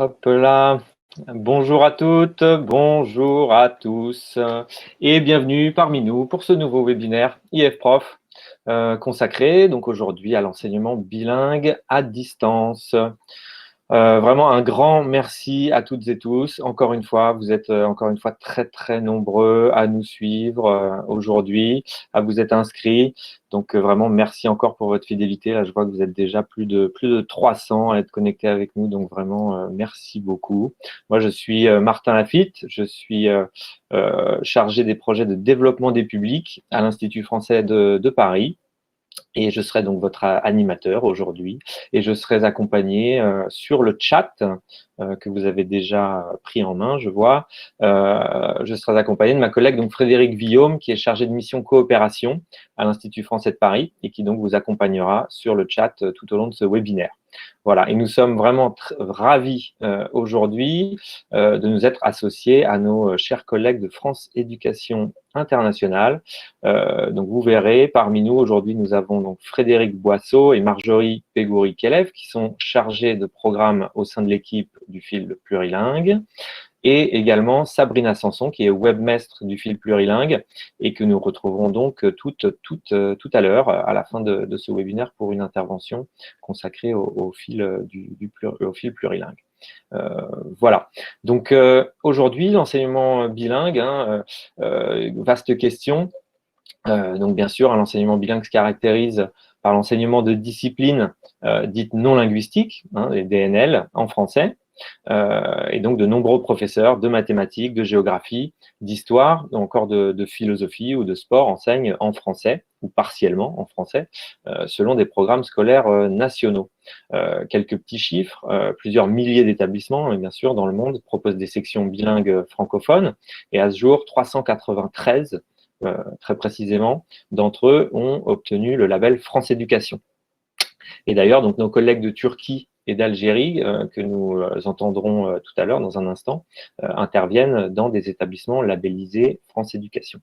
Hop là, bonjour à toutes, bonjour à tous et bienvenue parmi nous pour ce nouveau webinaire IF-Prof consacré donc aujourd'hui à l'enseignement bilingue à distance. Vraiment un grand merci à toutes et tous. Encore une fois, vous êtes encore une fois très nombreux à nous suivre aujourd'hui, à vous être inscrits. Donc vraiment merci encore pour votre fidélité. Là, je vois que vous êtes déjà plus de 300 à être connectés avec nous. Donc vraiment merci beaucoup. Moi, je suis Martin Lafitte. Je suis chargé des projets de développement des publics à l'Institut français de Paris. Et je serai donc votre animateur aujourd'hui et je serai accompagné sur le chat que vous avez déjà pris en main, je vois. Je serai accompagné de ma collègue donc Frédéric Villaume qui est chargé de mission coopération à l'Institut français de Paris et qui donc vous accompagnera sur le chat tout au long de ce webinaire. Voilà, et nous sommes vraiment ravis aujourd'hui de nous être associés à nos chers collègues de France Éducation Internationale. Donc vous verrez, parmi nous aujourd'hui, nous avons donc Frédéric Boisseau et Marjorie Pégouri-Kelev qui sont chargés de programme au sein de l'équipe du fil plurilingue. Et également Sabrina Sanson, qui est webmestre du fil plurilingue et que nous retrouverons donc tout à l'heure, à la fin de ce webinaire, pour une intervention consacrée au fil plurilingue. Voilà. Donc aujourd'hui, l'enseignement bilingue, vaste question. Donc bien sûr, l'enseignement bilingue se caractérise par l'enseignement de disciplines dites non linguistiques, les DNL en français. Et donc de nombreux professeurs de mathématiques, de géographie, d'histoire, ou encore de philosophie ou de sport enseignent en français ou partiellement en français, selon des programmes scolaires nationaux. Quelques petits chiffres, plusieurs milliers d'établissements, bien sûr, dans le monde proposent des sections bilingues francophones, et à ce jour, 393, très précisément, d'entre eux ont obtenu le label France Éducation. Et d'ailleurs, donc nos collègues de Turquie et d'Algérie, que nous entendrons tout à l'heure dans un instant, interviennent dans des établissements labellisés France Éducation.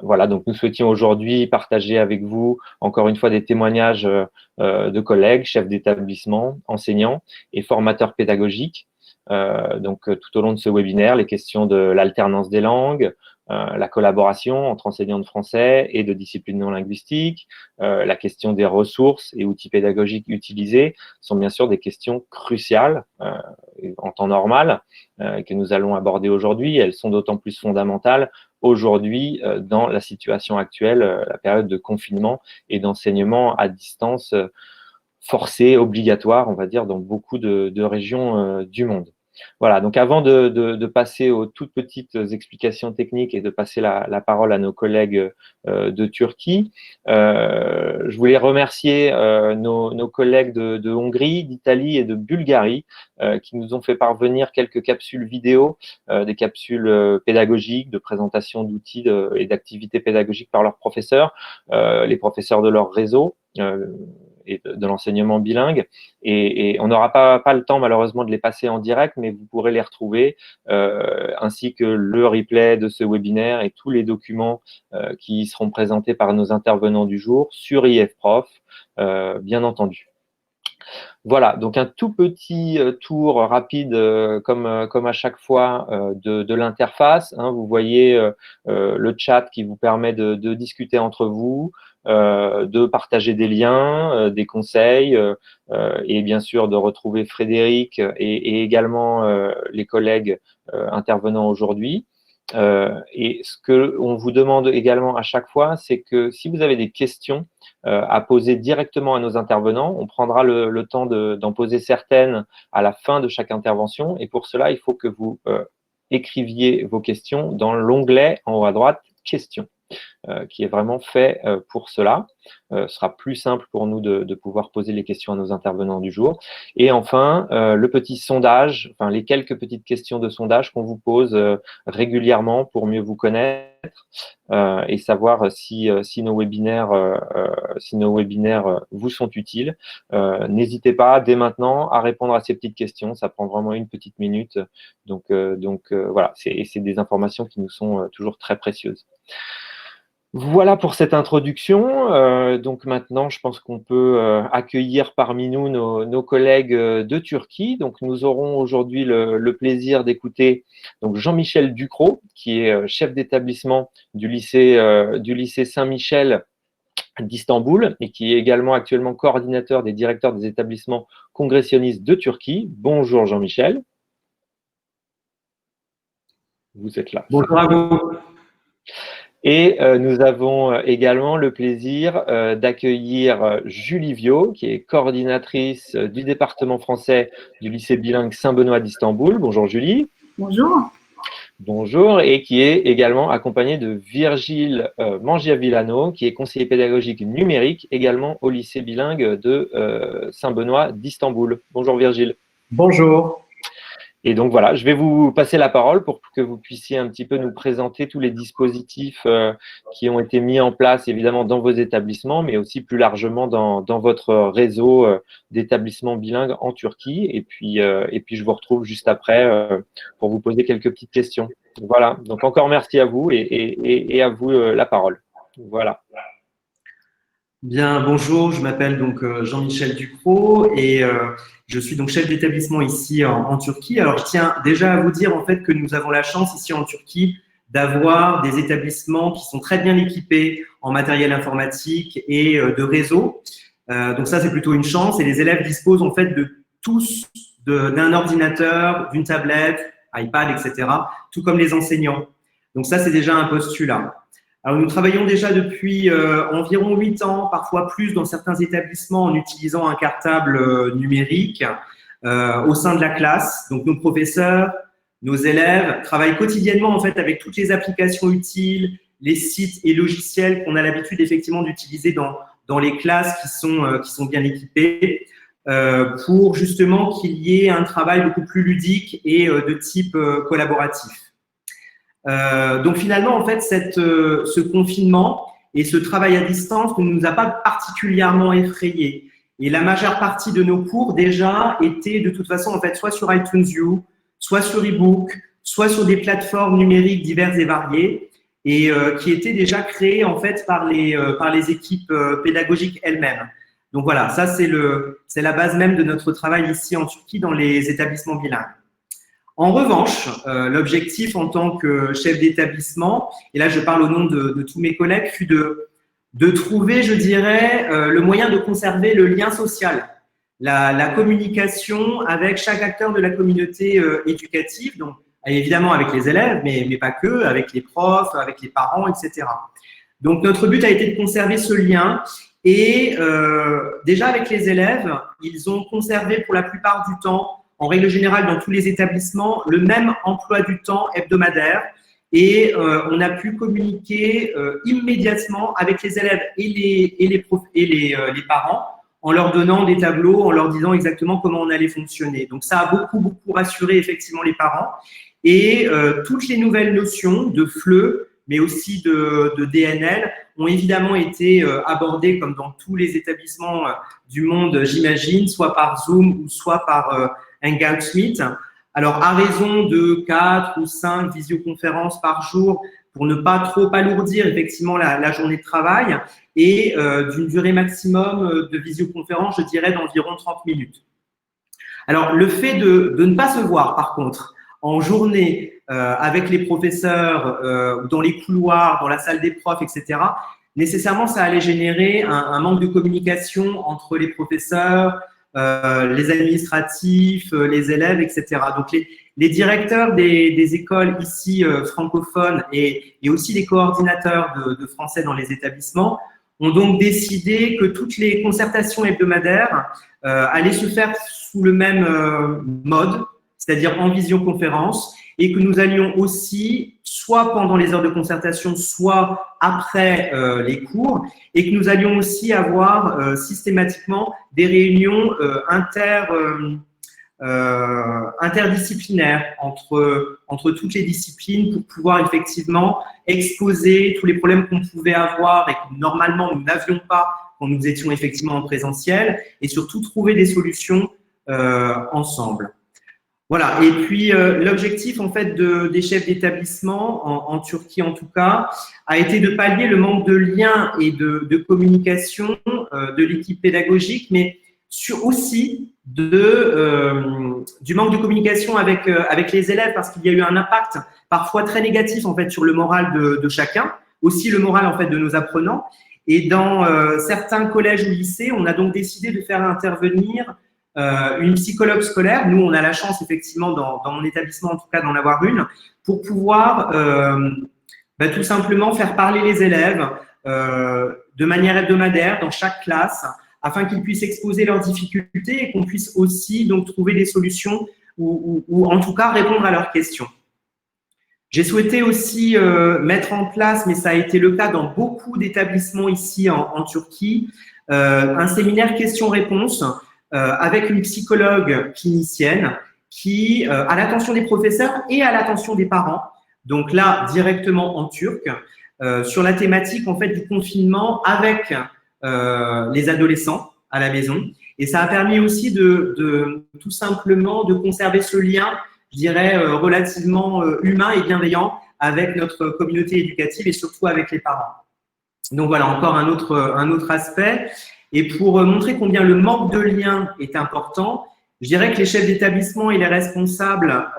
Voilà, donc nous souhaitions aujourd'hui partager avec vous, encore une fois, des témoignages de collègues, chefs d'établissement, enseignants et formateurs pédagogiques. Donc, tout au long de ce webinaire, les questions de l'alternance des langues, la collaboration entre enseignants de français et de disciplines non linguistiques, la question des ressources et outils pédagogiques utilisés sont bien sûr des questions cruciales en temps normal que nous allons aborder aujourd'hui. Elles sont d'autant plus fondamentales aujourd'hui dans la situation actuelle, la période de confinement et d'enseignement à distance forcé, obligatoire, on va dire, dans beaucoup de régions du monde. Voilà, donc avant de passer aux toutes petites explications techniques et de passer la parole à nos collègues de Turquie, je voulais remercier nos collègues de Hongrie, d'Italie et de Bulgarie qui nous ont fait parvenir quelques capsules vidéo, des capsules pédagogiques, de présentation d'outils et d'activités pédagogiques par leurs professeurs, les professeurs de leur réseau, et de l'enseignement bilingue. Et on n'aura pas le temps, malheureusement, de les passer en direct, mais vous pourrez les retrouver, ainsi que le replay de ce webinaire et tous les documents qui seront présentés par nos intervenants du jour sur IFProf, bien entendu. Voilà, donc un tout petit tour rapide, comme à chaque fois, de l'interface. Hein, vous voyez le chat qui vous permet de discuter entre vous, de partager des liens, des conseils, et bien sûr de retrouver Frédéric et également les collègues intervenant aujourd'hui. Et ce qu'on vous demande également à chaque fois, c'est que si vous avez des questions à poser directement à nos intervenants, on prendra le temps d'en poser certaines à la fin de chaque intervention. Et pour cela, il faut que vous écriviez vos questions dans l'onglet en haut à droite « Questions ». Qui est vraiment fait pour cela. Ce sera plus simple pour nous de pouvoir poser les questions à nos intervenants du jour. Et enfin, le petit sondage, enfin les quelques petites questions de sondage qu'on vous pose régulièrement pour mieux vous connaître et savoir si nos webinaires vous sont utiles. N'hésitez pas dès maintenant à répondre à ces petites questions. Ça prend vraiment une petite minute. Donc voilà, c'est des informations qui nous sont toujours très précieuses. Voilà pour cette introduction. Donc maintenant, je pense qu'on peut accueillir parmi nous nos collègues de Turquie. Donc nous aurons aujourd'hui le plaisir d'écouter donc Jean-Michel Ducrot, qui est chef d'établissement du lycée Saint-Michel d'Istanbul et qui est également actuellement coordinateur des directeurs des établissements congressionnistes de Turquie. Bonjour Jean-Michel. Vous êtes là. Bonjour à vous. Et nous avons également le plaisir d'accueillir Julie Viau, qui est coordinatrice du département français du lycée bilingue Saint-Benoît d'Istanbul. Bonjour Julie. Bonjour. Bonjour, et qui est également accompagnée de Virgile Mangiavillano, qui est conseiller pédagogique numérique également au lycée bilingue de Saint-Benoît d'Istanbul. Bonjour Virgile. Bonjour. Et donc voilà, je vais vous passer la parole pour que vous puissiez un petit peu nous présenter tous les dispositifs qui ont été mis en place évidemment dans vos établissements, mais aussi plus largement dans votre réseau d'établissements bilingues en Turquie. Et puis je vous retrouve juste après pour vous poser quelques petites questions. Voilà, donc encore merci à vous et à vous la parole. Voilà. Bien, bonjour, je m'appelle donc Jean-Michel Ducrot et je suis donc chef d'établissement ici en Turquie. Alors, je tiens déjà à vous dire en fait que nous avons la chance ici en Turquie d'avoir des établissements qui sont très bien équipés en matériel informatique et de réseau. Donc ça, c'est plutôt une chance et les élèves disposent en fait de tous d'un ordinateur, d'une tablette, iPad, etc., tout comme les enseignants. Donc ça, c'est déjà un postulat. Alors, nous travaillons déjà depuis environ 8 ans, parfois plus dans certains établissements en utilisant un cartable numérique au sein de la classe. Donc, nos professeurs, nos élèves travaillent quotidiennement en fait avec toutes les applications utiles, les sites et logiciels qu'on a l'habitude effectivement d'utiliser dans les classes qui sont bien équipées, pour justement qu'il y ait un travail beaucoup plus ludique et de type collaboratif. Donc finalement, en fait, ce confinement et ce travail à distance ne nous a pas particulièrement effrayés. Et la majeure partie de nos cours déjà étaient de toute façon en fait soit sur iTunes U, soit sur eBook, soit sur des plateformes numériques diverses et variées, et qui étaient déjà créées en fait par les équipes pédagogiques elles-mêmes. Donc voilà, ça c'est la base même de notre travail ici en Turquie dans les établissements bilingues. En revanche, l'objectif en tant que chef d'établissement, et là je parle au nom de tous mes collègues, fut de trouver, je dirais, le moyen de conserver le lien social, la communication avec chaque acteur de la communauté éducative, donc évidemment avec les élèves, mais pas que, avec les profs, avec les parents, etc. Donc notre but a été de conserver ce lien et déjà avec les élèves, ils ont conservé pour la plupart du temps, en règle générale dans tous les établissements, le même emploi du temps hebdomadaire et on a pu communiquer immédiatement avec les élèves et les parents en leur donnant des tableaux, en leur disant exactement comment on allait fonctionner. Donc ça a beaucoup rassuré effectivement les parents et toutes les nouvelles notions de FLE, mais aussi de DNL, ont évidemment été abordées comme dans tous les établissements du monde, j'imagine, soit par Zoom ou soit par Hangout Meet. Alors, à raison de 4 ou 5 visioconférences par jour pour ne pas trop alourdir effectivement la journée de travail et d'une durée maximum de visioconférence, je dirais, d'environ 30 minutes. Alors, le fait de ne pas se voir, par contre, en journée avec les professeurs, dans les couloirs, dans la salle des profs, etc., nécessairement, ça allait générer un manque de communication entre les professeurs, les administratifs, les élèves, etc. Donc, les directeurs des écoles ici francophones et aussi les coordinateurs de français dans les établissements ont donc décidé que toutes les concertations hebdomadaires allaient se faire sous le même mode, c'est-à-dire en visioconférence, et que nous allions aussi, soit pendant les heures de concertation, soit après les cours, et que nous allions aussi avoir systématiquement des réunions interdisciplinaires entre toutes les disciplines pour pouvoir effectivement exposer tous les problèmes qu'on pouvait avoir et que normalement nous n'avions pas quand nous étions effectivement en présentiel, et surtout trouver des solutions ensemble. Voilà, et puis l'objectif en fait des chefs d'établissement, en Turquie en tout cas, a été de pallier le manque de lien et de communication de l'équipe pédagogique, mais aussi du manque de communication avec les élèves, parce qu'il y a eu un impact parfois très négatif en fait sur le moral de chacun, aussi le moral en fait de nos apprenants. Et dans certains collèges ou lycées, on a donc décidé de faire intervenir une psychologue scolaire. Nous, on a la chance, effectivement, dans mon établissement, en tout cas, d'en avoir une, pour pouvoir tout simplement faire parler les élèves de manière hebdomadaire dans chaque classe, afin qu'ils puissent exposer leurs difficultés et qu'on puisse aussi donc trouver des solutions ou en tout cas répondre à leurs questions. J'ai souhaité aussi mettre en place, mais ça a été le cas dans beaucoup d'établissements ici en Turquie, un séminaire questions-réponses avec une psychologue clinicienne qui, à l'attention des professeurs et à l'attention des parents, donc là directement en turc, sur la thématique en fait du confinement avec les adolescents à la maison. Et ça a permis aussi de tout simplement de conserver ce lien, je dirais, relativement humain et bienveillant avec notre communauté éducative et surtout avec les parents. Donc voilà, encore un autre aspect. Et pour montrer combien le manque de lien est important, je dirais que les chefs d'établissement et les responsables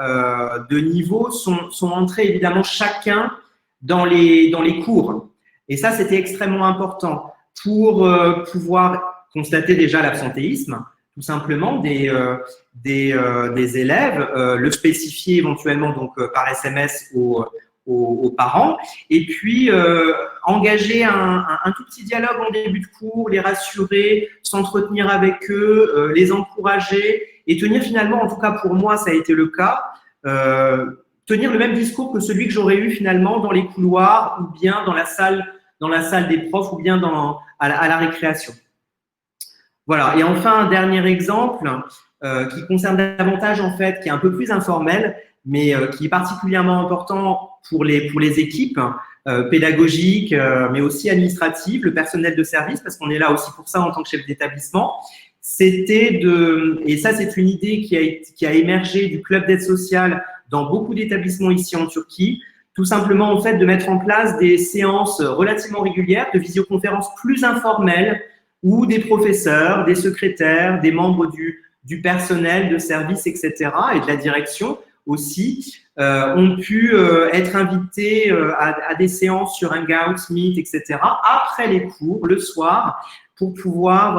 de niveau sont entrés évidemment chacun dans les cours. Et ça, c'était extrêmement important pour pouvoir constater déjà l'absentéisme, tout simplement des élèves, le spécifier éventuellement donc par SMS aux parents, et puis engager un tout petit dialogue en début de cours, les rassurer, s'entretenir avec eux, les encourager et tenir finalement, en tout cas pour moi, ça a été le cas, tenir le même discours que celui que j'aurais eu finalement dans les couloirs ou bien dans la salle des profs ou bien à la récréation. Voilà. Et enfin, un dernier exemple qui concerne davantage, en fait, qui est un peu plus informel, mais qui est particulièrement important pour les équipes pédagogiques, mais aussi administratives, le personnel de service, parce qu'on est là aussi pour ça en tant que chef d'établissement. Et ça, c'est une idée qui a émergé du club d'aide sociale dans beaucoup d'établissements ici en Turquie, tout simplement, en fait, de mettre en place des séances relativement régulières de visioconférences plus informelles où des professeurs, des secrétaires, des membres du personnel de service, etc., et de la direction aussi, ont pu être invités à des séances sur Hangout, Meet, etc., après les cours, le soir, pour pouvoir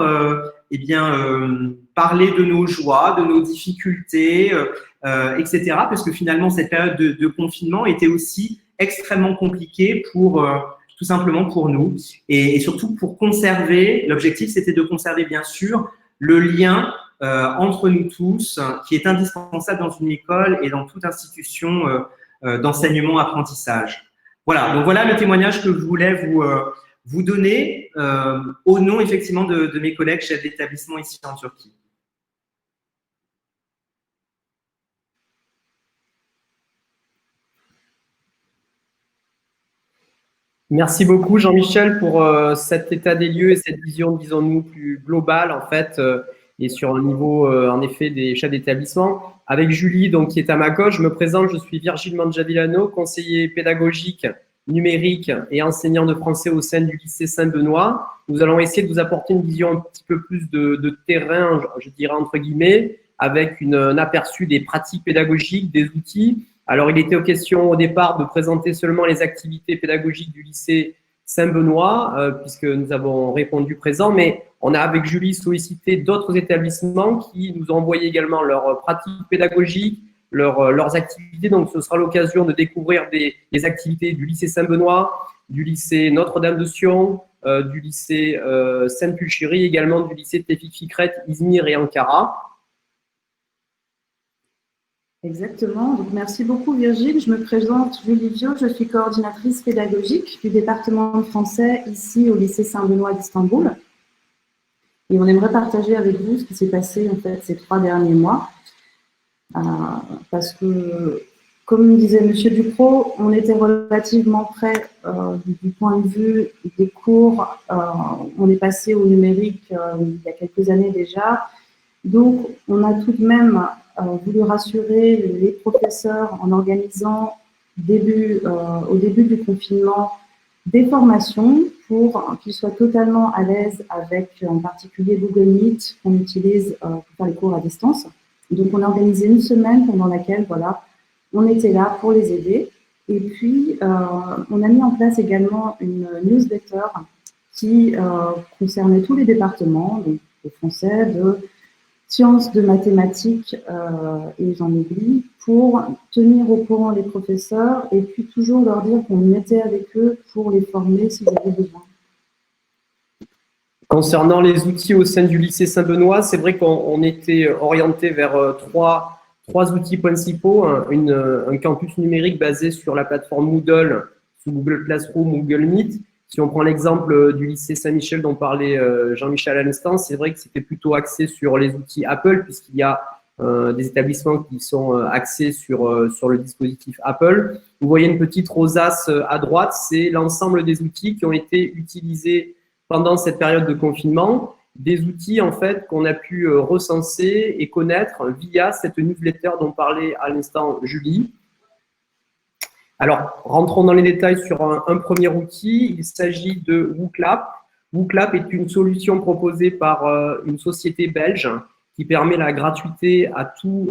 parler de nos joies, de nos difficultés, etc., parce que finalement, cette période de confinement était aussi extrêmement compliquée tout simplement pour nous et surtout pour conserver, l'objectif c'était de conserver bien sûr le lien entre nous tous qui est indispensable dans une école et dans toute institution d'enseignement-apprentissage. Voilà, donc voilà le témoignage que je voulais vous donner au nom effectivement de mes collègues chefs d'établissement ici en Turquie. Merci beaucoup Jean-Michel pour cet état des lieux et cette vision, disons-nous, plus globale en fait, et sur un niveau en effet des chefs d'établissement. Avec Julie, donc, qui est à ma gauche, je me présente, je suis Virgile Mangiavillano, conseiller pédagogique, numérique et enseignant de français au sein du lycée Saint-Benoît. Nous allons essayer de vous apporter une vision un petit peu plus de terrain, je dirais entre guillemets, avec un aperçu des pratiques pédagogiques, des outils. Alors, il était question au départ de présenter seulement les activités pédagogiques du lycée Saint-Benoît, puisque nous avons répondu présent, mais on a avec Julie sollicité d'autres établissements qui nous ont envoyé également leurs pratiques pédagogiques, leurs activités. Donc, ce sera l'occasion de découvrir des activités du lycée Saint-Benoît, du lycée Notre-Dame de Sion, du lycée Sainte-Pulchérie, également du lycée Tevfik Fikret, Izmir et Ankara. Exactement. Donc, merci beaucoup Virgile. Je me présente Julie Viau, je suis coordinatrice pédagogique du département de français ici au lycée Saint-Benoît d'Istanbul. Et on aimerait partager avec vous ce qui s'est passé en fait ces 3 derniers mois. Parce que, comme disait Monsieur Ducrot, on était relativement près du point de vue des cours. On est passé au numérique il y a quelques années déjà. Donc, on a tout de même voulu rassurer les professeurs en organisant au début du confinement des formations pour qu'ils soient totalement à l'aise avec en particulier Google Meet qu'on utilise pour faire les cours à distance. Donc, on a organisé une semaine pendant laquelle voilà, on était là pour les aider. Et puis, on a mis en place également une newsletter qui concernait tous les départements, donc de français, de sciences, de mathématiques et j'en oublie, pour tenir au courant les professeurs et puis toujours leur dire qu'on était avec eux pour les former s'ils avaient besoin. Concernant les outils au sein du lycée Saint-Benoît, c'est vrai qu'on était orienté vers trois outils principaux. Un campus numérique basé sur la plateforme Moodle sous Google Classroom ou Google Meet. Si on prend l'exemple du lycée Saint-Michel dont parlait Jean-Michel à l'instant, c'est vrai que c'était plutôt axé sur les outils Apple, puisqu'il y a des établissements qui sont axés sur le dispositif Apple. Vous voyez une petite rosace à droite, c'est l'ensemble des outils qui ont été utilisés pendant cette période de confinement, des outils en fait qu'on a pu recenser et connaître via cette newsletter dont parlait à l'instant Julie. Alors, rentrons dans les détails sur un premier outil. Il s'agit de WooClap. WooClap est une solution proposée par une société belge qui permet la gratuité à tous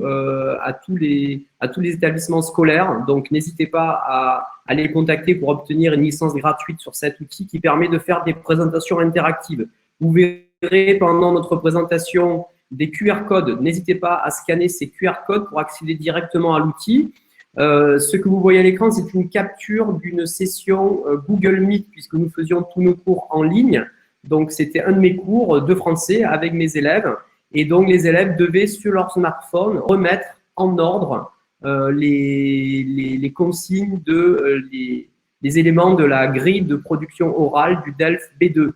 les établissements scolaires. Donc, n'hésitez pas à les contacter pour obtenir une licence gratuite sur cet outil qui permet de faire des présentations interactives. Vous verrez pendant notre présentation des QR codes. N'hésitez pas à scanner ces QR codes pour accéder directement à l'outil. Ce que vous voyez à l'écran, c'est une capture d'une session Google Meet puisque nous faisions tous nos cours en ligne. Donc, c'était un de mes cours de français avec mes élèves. Et donc, les élèves devaient, sur leur smartphone, remettre en ordre les consignes les éléments de la grille de production orale du DELF B2.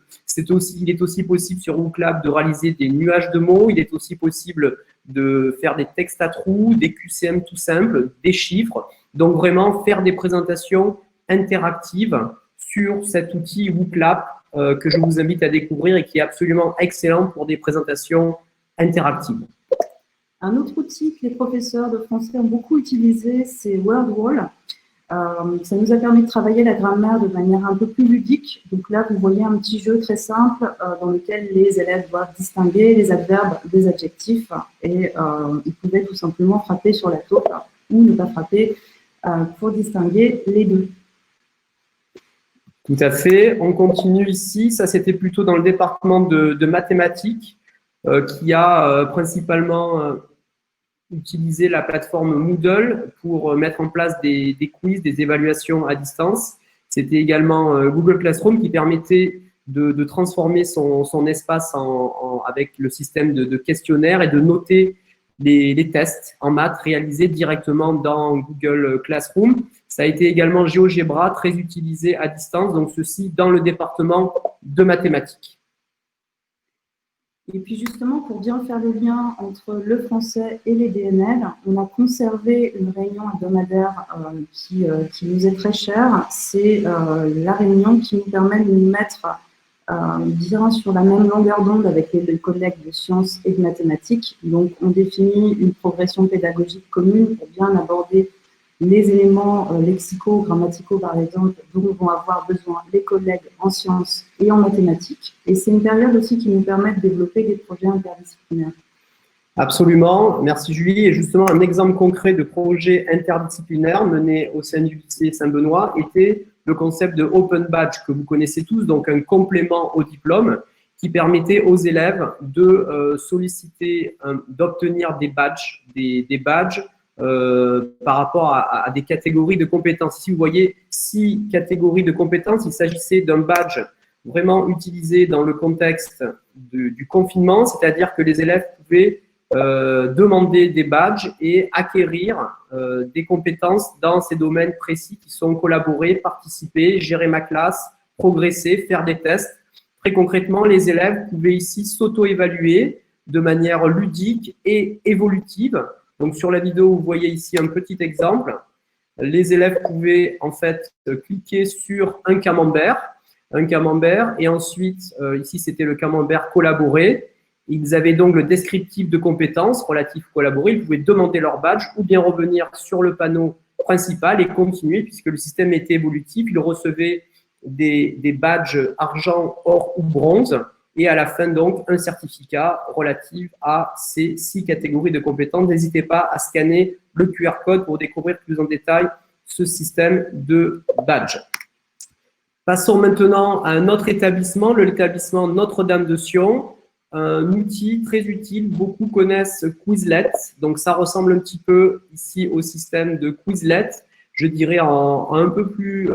Il est aussi possible sur WooClap de réaliser des nuages de mots. Il est aussi possible de faire des textes à trous, des QCM tout simples, des chiffres. Donc vraiment faire des présentations interactives sur cet outil WooClap que je vous invite à découvrir et qui est absolument excellent pour des présentations interactives. Un autre outil que les professeurs de français ont beaucoup utilisé, c'est WordWall. Ça nous a permis de travailler la grammaire de manière un peu plus ludique. Donc là, vous voyez un petit jeu très simple dans lequel les élèves doivent distinguer les adverbes des adjectifs et ils pouvaient tout simplement frapper sur la taupe ou ne pas frapper pour distinguer les deux. Tout à fait. On continue ici. Ça, c'était plutôt dans le département de mathématiques qui a principalement utilisé la plateforme Moodle pour mettre en place des quiz, des évaluations à distance. C'était également Google Classroom qui permettait de transformer son espace avec le système de questionnaire et de noter les tests en maths réalisés directement dans Google Classroom. Ça a été également GeoGebra, très utilisé à distance, donc ceci dans le département de mathématiques. Et puis justement, pour bien faire le lien entre le français et les DNL, on a conservé une réunion hebdomadaire qui nous est très chère. C'est la réunion qui nous permet de nous mettre bien sur la même longueur d'onde avec les collègues de sciences et de mathématiques. Donc, on définit une progression pédagogique commune pour bien aborder les éléments lexicaux, grammaticaux, par exemple, dont vont avoir besoin les collègues en sciences et en mathématiques. Et c'est une période aussi qui nous permet de développer des projets interdisciplinaires. Absolument. Merci Julie. Et justement, un exemple concret de projet interdisciplinaire mené au sein du lycée Saint-Benoît était le concept de Open Badge que vous connaissez tous, donc un complément au diplôme qui permettait aux élèves de solliciter, d'obtenir des badges, par rapport à des catégories de compétences. Ici, vous voyez 6 catégories de compétences. Il s'agissait d'un badge vraiment utilisé dans le contexte du confinement, c'est-à-dire que les élèves pouvaient demander des badges et acquérir des compétences dans ces domaines précis qui sont collaborer, participer, gérer ma classe, progresser, faire des tests. Très concrètement, les élèves pouvaient ici s'auto-évaluer de manière ludique et évolutive. Donc, sur la vidéo, vous voyez ici un petit exemple. Les élèves pouvaient en fait cliquer sur un camembert et ensuite, ici, c'était le camembert collaboré. Ils avaient donc le descriptif de compétences relatif collaboré. Ils pouvaient demander leur badge ou bien revenir sur le panneau principal et continuer puisque le système était évolutif. Ils recevaient des badges argent, or ou bronze. Et à la fin, donc, un certificat relatif à ces 6 catégories de compétences. N'hésitez pas à scanner le QR code pour découvrir plus en détail ce système de badge. Passons maintenant à un autre établissement, l'établissement Notre-Dame de Sion. Un outil très utile, beaucoup connaissent Quizlet. Donc, ça ressemble un petit peu ici au système de Quizlet. Je dirais un peu plus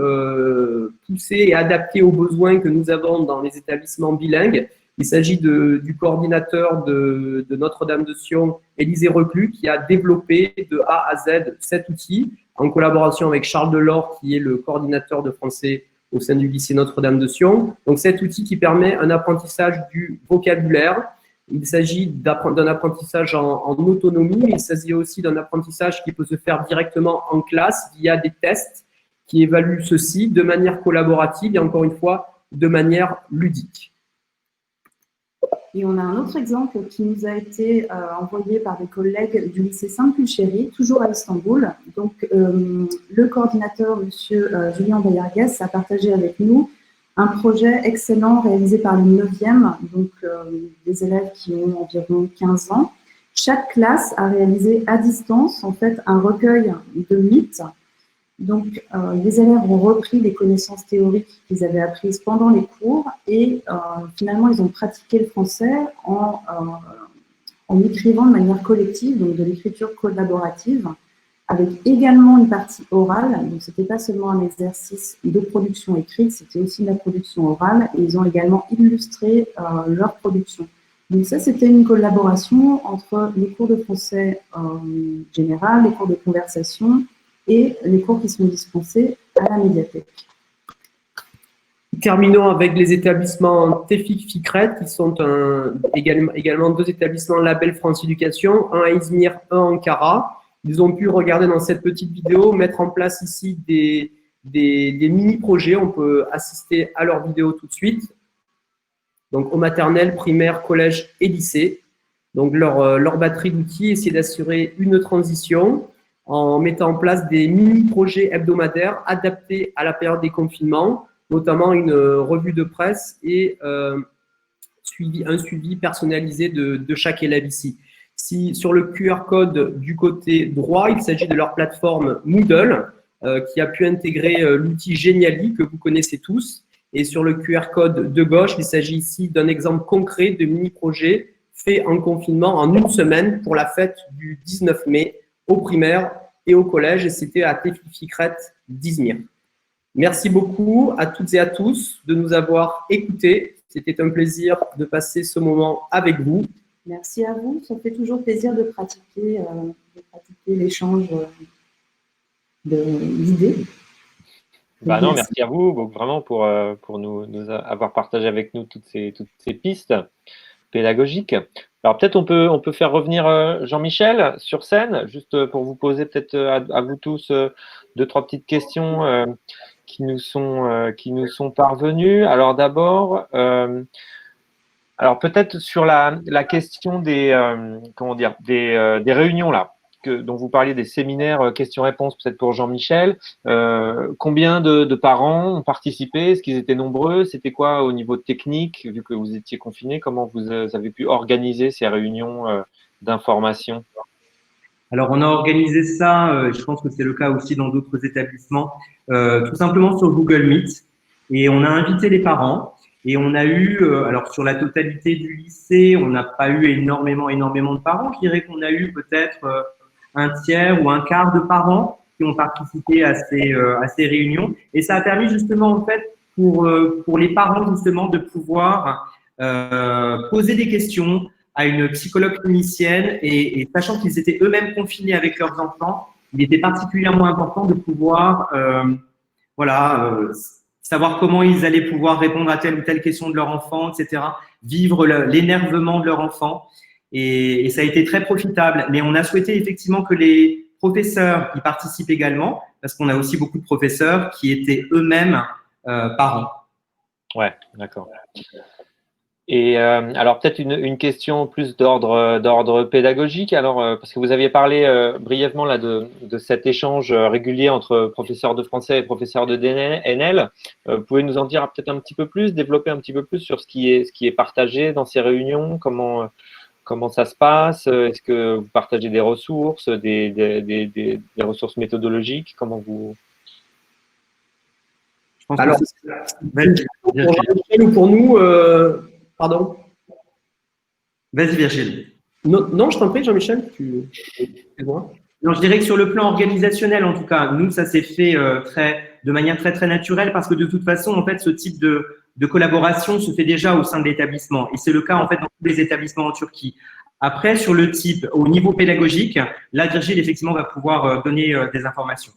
poussé et adapté aux besoins que nous avons dans les établissements bilingues. Il s'agit du coordinateur de Notre-Dame de Sion, Élisée Reclus, qui a développé de A à Z cet outil en collaboration avec Charles Delors, qui est le coordinateur de français au sein du lycée Notre-Dame de Sion. Donc, cet outil qui permet un apprentissage du vocabulaire. Il s'agit d'un apprentissage en autonomie, mais il s'agit aussi d'un apprentissage qui peut se faire directement en classe via des tests qui évaluent ceci de manière collaborative et encore une fois, de manière ludique. Et on a un autre exemple qui nous a été envoyé par des collègues du lycée Saint-Pulchéry, toujours à Istanbul. Donc, le coordinateur, M. Julien Bayargues, a partagé avec nous un projet excellent réalisé par les 9e, donc des élèves qui ont environ 15 ans. Chaque classe a réalisé à distance, en fait, un recueil de mythes. Donc, les élèves ont repris les connaissances théoriques qu'ils avaient apprises pendant les cours et finalement, ils ont pratiqué le français en écrivant de manière collective, donc de l'écriture collaborative, avec également une partie orale. Donc, ce n'était pas seulement un exercice de production écrite, c'était aussi de la production orale et ils ont également illustré leur production. Donc ça, c'était une collaboration entre les cours de français général, les cours de conversation et les cours qui sont dispensés à la médiathèque. Terminons avec les établissements TEFIC-FICRET, qui sont également 2 établissements label France Éducation, un à Izmir, un à Ankara. Ils ont pu regarder dans cette petite vidéo, mettre en place ici des mini-projets. On peut assister à leur vidéo tout de suite. Donc, au maternel, primaire, collège et lycée. Donc, leur batterie d'outils, essayer d'assurer une transition en mettant en place des mini-projets hebdomadaires adaptés à la période des confinements, notamment une revue de presse et un suivi personnalisé de chaque élève ici. Si sur le QR code du côté droit, il s'agit de leur plateforme Moodle, qui a pu intégrer l'outil Geniali que vous connaissez tous. Et sur le QR code de gauche, il s'agit ici d'un exemple concret de mini-projet fait en confinement en une semaine pour la fête du 19 mai au primaire et au collège. Et c'était à TEFIC-FICRET d'Izmir. Merci beaucoup à toutes et à tous de nous avoir écoutés. C'était un plaisir de passer ce moment avec vous. Merci à vous. Ça fait toujours plaisir de pratiquer l'échange d'idées. Bah non, merci à vous vraiment pour nous avoir partagé avec nous toutes ces pistes pédagogiques. Alors peut-être on peut faire revenir Jean-Michel sur scène, juste pour vous poser peut-être à vous tous 2-3 petites questions qui nous sont parvenues. Alors d'abord, alors peut-être sur la question des réunions là. Dont vous parliez des séminaires questions-réponses, peut-être pour Jean-Michel. Combien de parents ont participé? Est-ce qu'ils étaient nombreux? C'était quoi au niveau technique, vu que vous étiez confinés? Comment vous avez pu organiser ces réunions d'information? Alors, on a organisé ça, je pense que c'est le cas aussi dans d'autres établissements, tout simplement sur Google Meet. Et on a invité les parents. Et on a eu, alors sur la totalité du lycée, on n'a pas eu énormément de parents. Je dirais qu'on a eu peut-être un tiers ou un quart de parents qui ont participé à ces réunions. Et ça a permis justement, en fait, pour les parents, justement, de pouvoir poser des questions à une psychologue clinicienne et sachant qu'ils étaient eux-mêmes confinés avec leurs enfants, il était particulièrement important de pouvoir savoir comment ils allaient pouvoir répondre à telle ou telle question de leur enfant, etc. Vivre l'énervement de leur enfant. Et ça a été très profitable. Mais on a souhaité effectivement que les professeurs y participent également, parce qu'on a aussi beaucoup de professeurs qui étaient eux-mêmes parents. Ouais, d'accord. Et alors peut-être une question plus d'ordre pédagogique. Alors parce que vous aviez parlé brièvement là de cet échange régulier entre professeurs de français et professeurs de DNL. Vous pouvez nous en dire peut-être un petit peu plus, développer un petit peu plus sur ce qui est partagé dans ces réunions, comment ça se passe? Est-ce que vous partagez des ressources, des ressources méthodologiques? Comment vous… Alors, pour Jean-Michel ou pour nous, pardon. Vas-y, Virgile. Non, je t'en prie, Jean-Michel. Non, je dirais que sur le plan organisationnel, en tout cas, nous, ça s'est fait de manière très, très naturelle parce que de toute façon, en fait, ce type de collaboration se fait déjà au sein de l'établissement. Et c'est le cas, en fait, dans tous les établissements en Turquie. Après, sur le type, au niveau pédagogique, là, Virgile, effectivement, va pouvoir donner des informations.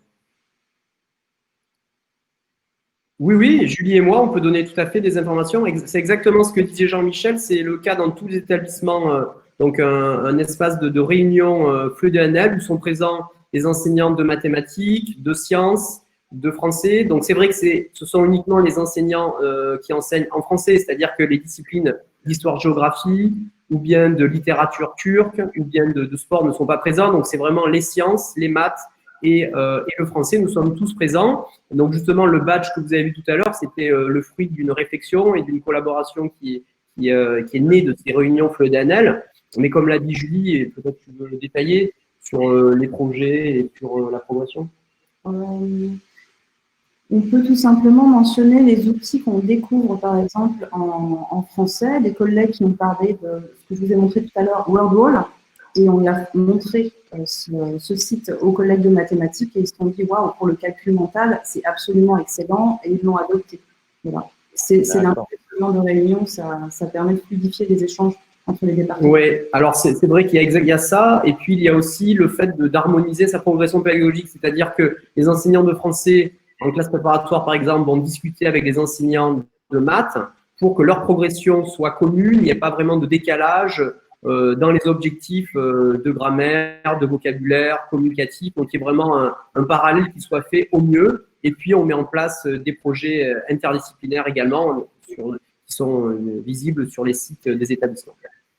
Oui, Julie et moi, on peut donner tout à fait des informations. C'est exactement ce que disait Jean-Michel. C'est le cas dans tous les établissements. Donc, un espace de réunion FLE-DNL où sont présents les enseignants de mathématiques, de sciences, de français. Donc, c'est vrai que ce sont uniquement les enseignants qui enseignent en français, c'est-à-dire que les disciplines d'histoire-géographie ou bien de littérature turque ou bien de sport ne sont pas présents. Donc, c'est vraiment les sciences, les maths et le français. Nous sommes tous présents. Donc, justement, le badge que vous avez vu tout à l'heure, c'était le fruit d'une réflexion et d'une collaboration qui est née de ces réunions FLE-DNL. Mais comme l'a dit Julie, et peut-être tu veux le détailler sur les projets et sur la progression. On peut tout simplement mentionner les outils qu'on découvre, par exemple, en français. Des collègues qui ont parlé de ce que je vous ai montré tout à l'heure, WordWall, et on lui a montré ce site aux collègues de mathématiques et ils se sont dit, waouh, pour le calcul mental, c'est absolument excellent, et ils l'ont adopté. Voilà. C'est l'intérêt de réunion, ça permet de fluidifier les échanges entre les départements. Oui, alors c'est vrai qu'il y a ça, et puis il y a aussi le fait d'harmoniser sa progression pédagogique, c'est-à-dire que les enseignants de français en classe préparatoire, par exemple, vont discuter avec les enseignants de maths pour que leur progression soit commune, il n'y ait pas vraiment de décalage dans les objectifs de grammaire, de vocabulaire, communicatif, donc il y ait vraiment un parallèle qui soit fait au mieux, et puis on met en place des projets interdisciplinaires également qui sont visibles sur les sites des établissements.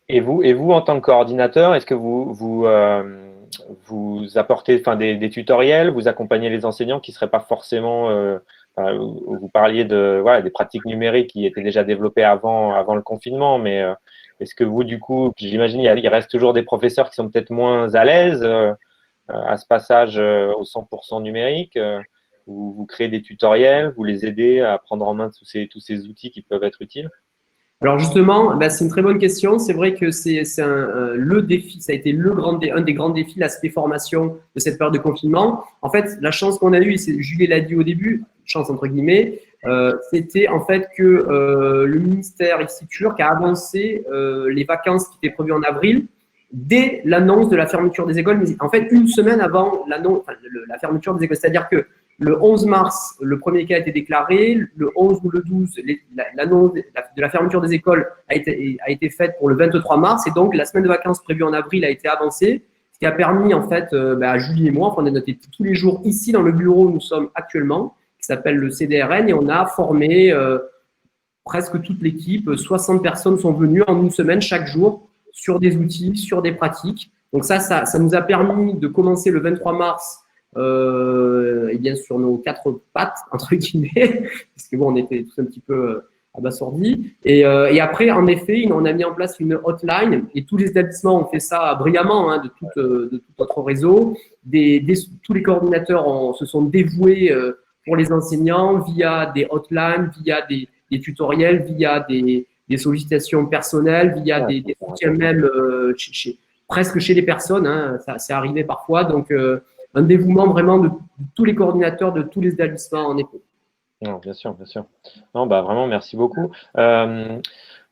Et vous, en tant que coordinateur, est-ce que vous apportez des tutoriels, vous accompagnez les enseignants qui ne seraient pas forcément, vous parliez des pratiques numériques qui étaient déjà développées avant le confinement, mais est-ce que vous, du coup, j'imagine il reste toujours des professeurs qui sont peut-être moins à l'aise à ce passage au 100% numérique, vous créez des tutoriels, vous les aidez à prendre en main tous ces outils qui peuvent être utiles? Alors justement, c'est une très bonne question. C'est vrai que c'est le défi, ça a été un des grands défis, l'aspect formation de cette période de confinement. En fait, la chance qu'on a eue, Julie l'a dit au début, chance entre guillemets, c'était en fait que le ministère ici turc a avancé les vacances qui étaient prévues en avril dès l'annonce de la fermeture des écoles, mais en fait une semaine avant la fermeture des écoles. C'est-à-dire que le 11 mars, le premier cas a été déclaré. Le 11 ou le 12, l'annonce de la fermeture des écoles a été faite pour le 23 mars. Et donc, la semaine de vacances prévue en avril a été avancée, ce qui a permis, en fait, à Julie et moi, on a noté tous les jours ici dans le bureau où nous sommes actuellement, qui s'appelle le CDRN, et on a formé presque toute l'équipe. 60 personnes sont venues en une semaine chaque jour sur des outils, sur des pratiques. Donc ça nous a permis de commencer le 23 mars et bien sur nos quatre pattes entre guillemets, parce que bon, on était tous un petit peu abasourdis. Et après, en effet, on a mis en place une hotline et tous les établissements ont fait ça brillamment de tout notre réseau. Tous les coordinateurs se sont dévoués pour les enseignants via des hotlines, via des tutoriels, via des sollicitations personnelles, via des soutiens même presque chez les personnes. Ça c'est arrivé parfois. Donc un dévouement vraiment de tous les coordinateurs de tous les établissements en effet. Non, bien sûr, bien sûr. Non, vraiment, merci beaucoup. Moi,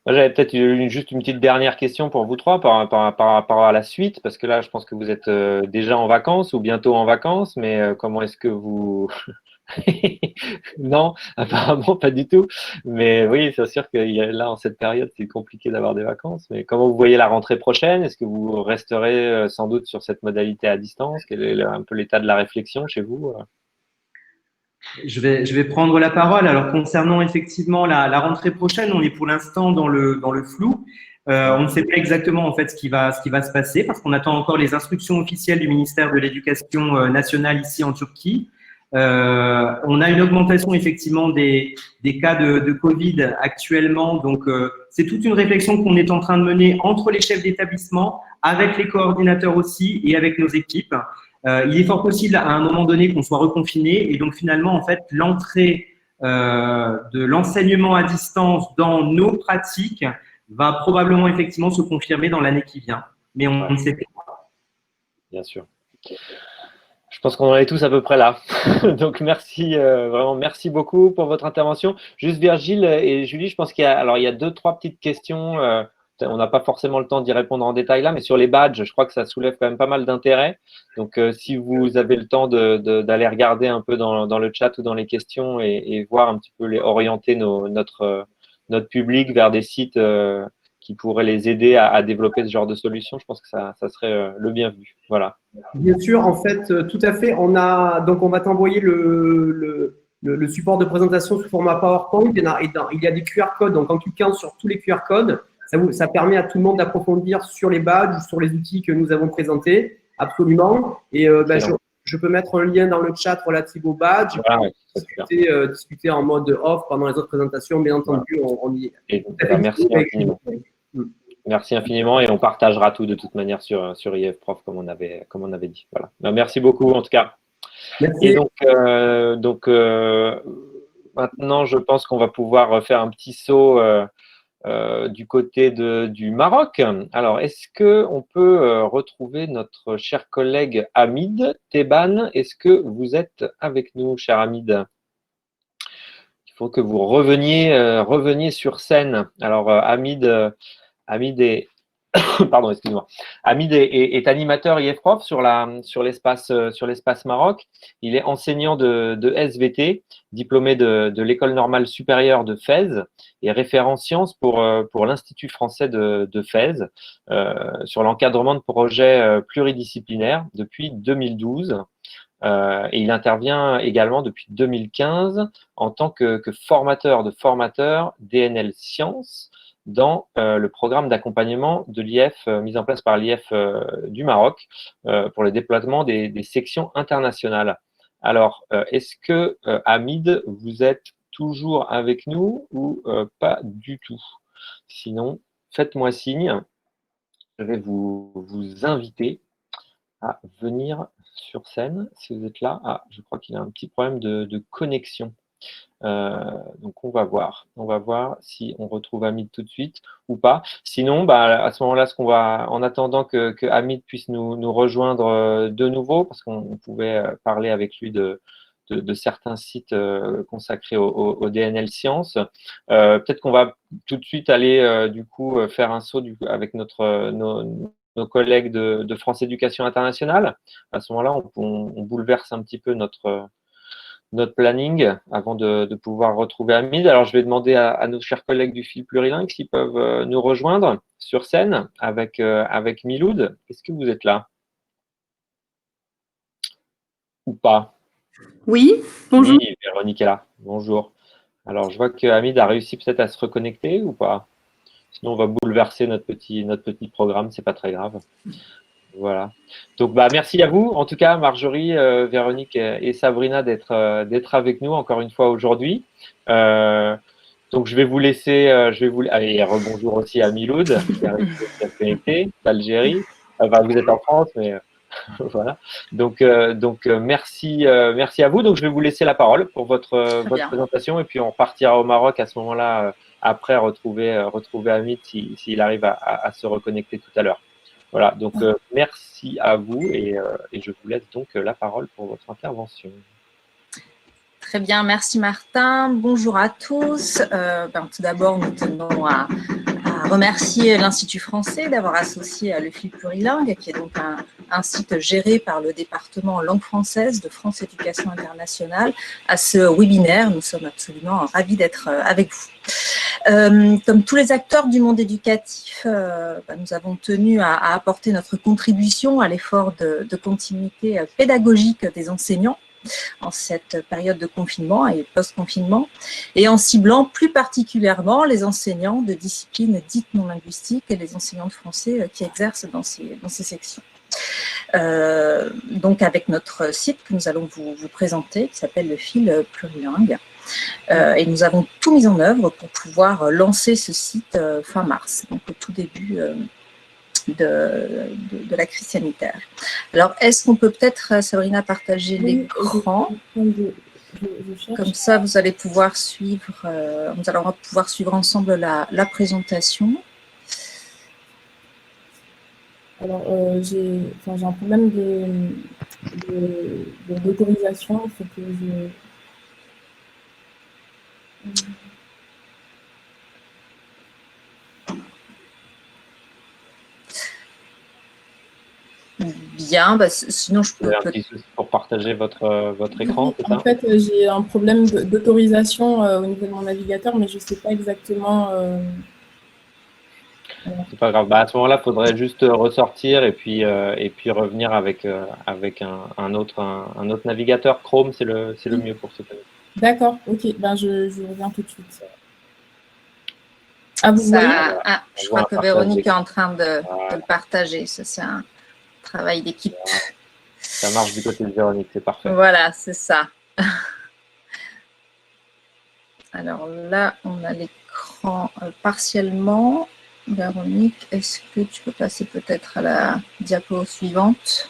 j'avais peut-être juste une petite dernière question pour vous trois par rapport à la suite, parce que là, je pense que vous êtes déjà en vacances ou bientôt en vacances, mais comment est-ce que vous… Non, apparemment pas du tout. Mais oui, c'est sûr que là, en cette période, c'est compliqué d'avoir des vacances. Mais comment vous voyez la rentrée prochaine? Est-ce que vous resterez sans doute sur cette modalité à distance? Quel est un peu l'état de la réflexion chez vous? Je vais prendre la parole. Alors, concernant effectivement la rentrée prochaine, on est pour l'instant dans le flou. On ne sait pas exactement en fait ce qui va se passer parce qu'on attend encore les instructions officielles du ministère de l'Éducation nationale ici en Turquie. On a une augmentation effectivement des cas de Covid actuellement. Donc, c'est toute une réflexion qu'on est en train de mener entre les chefs d'établissement, avec les coordinateurs aussi et avec nos équipes. Il est fort possible à un moment donné qu'on soit reconfiné et donc finalement en fait l'entrée de l'enseignement à distance dans nos pratiques va probablement effectivement se confirmer dans l'année qui vient, mais on ne sait pas. Bien sûr. Je pense qu'on en est tous à peu près là. Donc merci, vraiment merci beaucoup pour votre intervention. Juste Virgile et Julie, je pense qu'il y a deux, trois petites questions. On n'a pas forcément le temps d'y répondre en détail là, mais sur les badges, je crois que ça soulève quand même pas mal d'intérêt. Donc, si vous avez le temps d'aller regarder un peu dans le chat ou dans les questions et voir un petit peu orienter notre public vers des sites qui pourraient les aider à développer ce genre de solution, je pense que ça serait le bienvenu. Voilà. Bien sûr, en fait, tout à fait. On va t'envoyer le support de présentation sous format PowerPoint. Il y a des QR codes. Donc, en cliquant sur tous les QR codes, ça permet à tout le monde d'approfondir sur les badges ou sur les outils que nous avons présentés. Absolument. Et je peux mettre un lien dans le chat relatif aux badges. Voilà, discuter en mode off pendant les autres présentations. Bien entendu, on y est. Merci infiniment. Merci infiniment et on partagera tout de toute manière sur IF Prof comme on avait dit. Voilà. Merci beaucoup en tout cas. Merci. Et donc maintenant, je pense qu'on va pouvoir faire un petit saut du côté du Maroc. Alors, est-ce qu'on peut retrouver notre cher collègue Hamid Teban? Est-ce que vous êtes avec nous, cher Hamid? Il faut que vous reveniez sur scène. Alors, Hamid est Pardon, excuse-moi. Hamid est animateur IF-Prof sur l'espace Maroc. Il est enseignant de SVT, diplômé de l'École normale supérieure de Fès et référent sciences pour l'Institut français de Fès sur l'encadrement de projets pluridisciplinaires depuis 2012. Et il intervient également depuis 2015 en tant que formateur de formateurs DNL Sciences dans le programme d'accompagnement de l'IF mis en place par l'IF du Maroc pour le déploiement des sections internationales. Alors, est-ce que Hamid, vous êtes toujours avec nous ou pas du tout? Sinon, faites-moi signe. Je vais vous inviter à venir sur scène si vous êtes là. Ah, je crois qu'il a un petit problème de connexion. Donc on va voir si on retrouve Hamid tout de suite ou pas. Sinon, bah, à ce moment-là, en attendant que Hamid puisse nous rejoindre de nouveau, parce qu'on pouvait parler avec lui de certains sites consacrés au DNL Sciences. Peut-être qu'on va tout de suite aller du coup faire un saut avec nos collègues de France Éducation Internationale. À ce moment-là, on bouleverse un petit peu notre planning avant de pouvoir retrouver Hamid. Alors, je vais demander à nos chers collègues du fil plurilingue s'ils peuvent nous rejoindre sur scène avec Miloud. Est-ce que vous êtes là ou pas? Oui, bonjour. Oui, Véronique est là. Bonjour. Alors, je vois que Hamid a réussi peut-être à se reconnecter ou pas? Sinon, on va bouleverser notre petit programme, c'est pas très grave. Voilà. Donc, bah, merci à vous, en tout cas, Marjorie, Véronique et Sabrina d'être avec nous encore une fois aujourd'hui. Donc, je vais vous laisser, allez, rebonjour aussi à Miloud, qui a réussi à se connecter d'Algérie. Enfin, vous êtes en France, mais voilà. Donc, merci à vous. Donc, je vais vous laisser la parole pour votre présentation et puis on partira au Maroc à ce moment-là, après retrouver Hamid s'il arrive à se reconnecter tout à l'heure. Voilà, donc merci à vous et je vous laisse donc la parole pour votre intervention. Très bien, merci Martin. Bonjour à tous. Tout d'abord, nous tenons à remercier l'Institut français d'avoir associé le fil plurilingue, qui est donc un site géré par le département langue française de France Éducation Internationale, à ce webinaire. Nous sommes absolument ravis d'être avec vous. Comme tous les acteurs du monde éducatif, nous avons tenu à apporter notre contribution à l'effort de continuité pédagogique des enseignants en cette période de confinement et post-confinement, et en ciblant plus particulièrement les enseignants de disciplines dites non linguistiques et les enseignants de français qui exercent dans ces sections. Donc avec notre site que nous allons vous présenter, qui s'appelle le fil plurilingue, et nous avons tout mis en œuvre pour pouvoir lancer ce site fin mars, donc au tout début de la crise sanitaire. Alors, est-ce qu'on peut peut-être, Sabrina, partager l'écran? Comme ça, vous allez pouvoir suivre, nous allons pouvoir suivre ensemble la présentation. Alors, j'ai un problème d'autorisation, il faut que je... Bien, sinon je peux... Vous avez un petit souci pour partager votre écran, c'est ça? En fait, j'ai un problème d'autorisation au niveau de mon navigateur, mais je ne sais pas exactement... C'est pas grave. Bah, à ce moment-là, il faudrait juste ressortir et puis revenir avec un autre navigateur. Chrome, c'est le mieux pour ce cas. D'accord, ok. Je reviens tout de suite. Ah, vous voyez? Je crois que Véronique est en train de le partager. Ça, c'est un travail d'équipe. Ça marche du côté de Véronique, c'est parfait. Voilà, c'est ça. Alors là, on a l'écran partiellement. Véronique, est-ce que tu peux passer peut-être à la diapo suivante?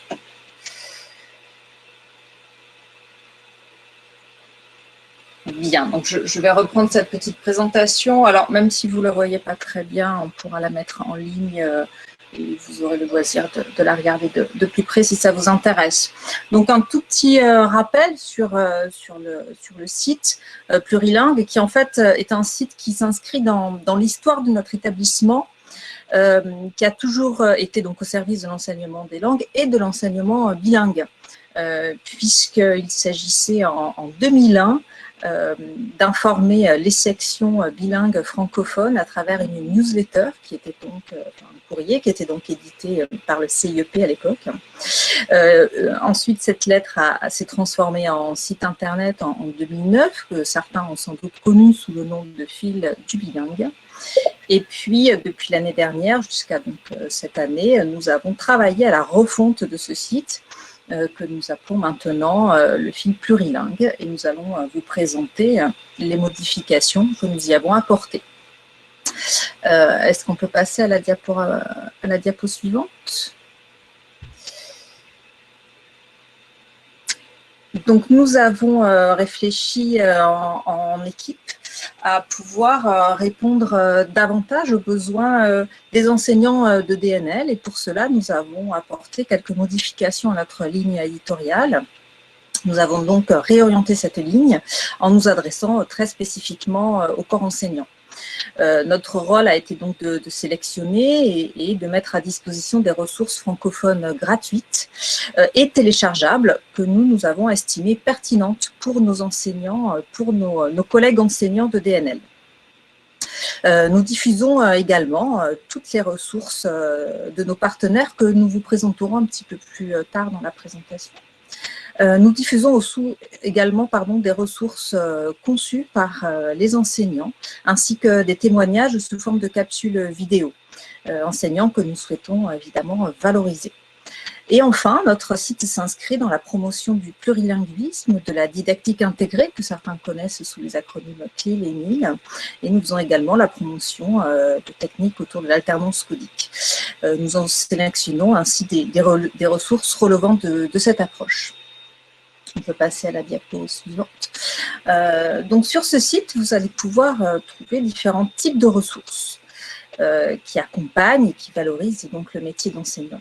Bien, donc je vais reprendre cette petite présentation. Alors, même si vous ne la voyez pas très bien, on pourra la mettre en ligne et vous aurez le loisir de la regarder de plus près si ça vous intéresse. Donc, un tout petit rappel sur le site plurilingue, qui en fait est un site qui s'inscrit dans l'histoire de notre établissement, qui a toujours été donc au service de l'enseignement des langues et de l'enseignement bilingue, puisqu'il s'agissait en 2001 d'informer les sections bilingues francophones à travers une newsletter qui était donc un courrier qui était donc édité par le CIEP à l'époque. Ensuite, cette lettre s'est transformée en site internet en 2009, que certains ont sans doute connu sous le nom de Fil du bilingue. Et puis, depuis l'année dernière jusqu'à cette année, nous avons travaillé à la refonte de ce site que nous appelons maintenant le fil plurilingue, et nous allons vous présenter les modifications que nous y avons apportées. Est-ce qu'on peut passer à la diapo suivante? Donc, nous avons réfléchi en équipe à pouvoir répondre davantage aux besoins des enseignants de DNL. Et pour cela, nous avons apporté quelques modifications à notre ligne éditoriale. Nous avons donc réorienté cette ligne en nous adressant très spécifiquement au corps enseignant. Notre rôle a été donc de sélectionner et de mettre à disposition des ressources francophones gratuites et téléchargeables que nous avons estimées pertinentes pour nos enseignants, pour nos collègues enseignants de DNL. Nous diffusons également toutes les ressources de nos partenaires que nous vous présenterons un petit peu plus tard dans la présentation. Nous diffusons également des ressources conçues par les enseignants, ainsi que des témoignages sous forme de capsules vidéo, enseignants que nous souhaitons évidemment valoriser. Et enfin, notre site s'inscrit dans la promotion du plurilinguisme, de la didactique intégrée, que certains connaissent sous les acronymes CLIL et MIL, et nous faisons également la promotion de techniques autour de l'alternance codique. Nous en sélectionnons ainsi des ressources relevant de cette approche. On peut passer à la diapo suivante. Donc sur ce site, vous allez pouvoir trouver différents types de ressources qui accompagnent et qui valorisent donc le métier d'enseignant.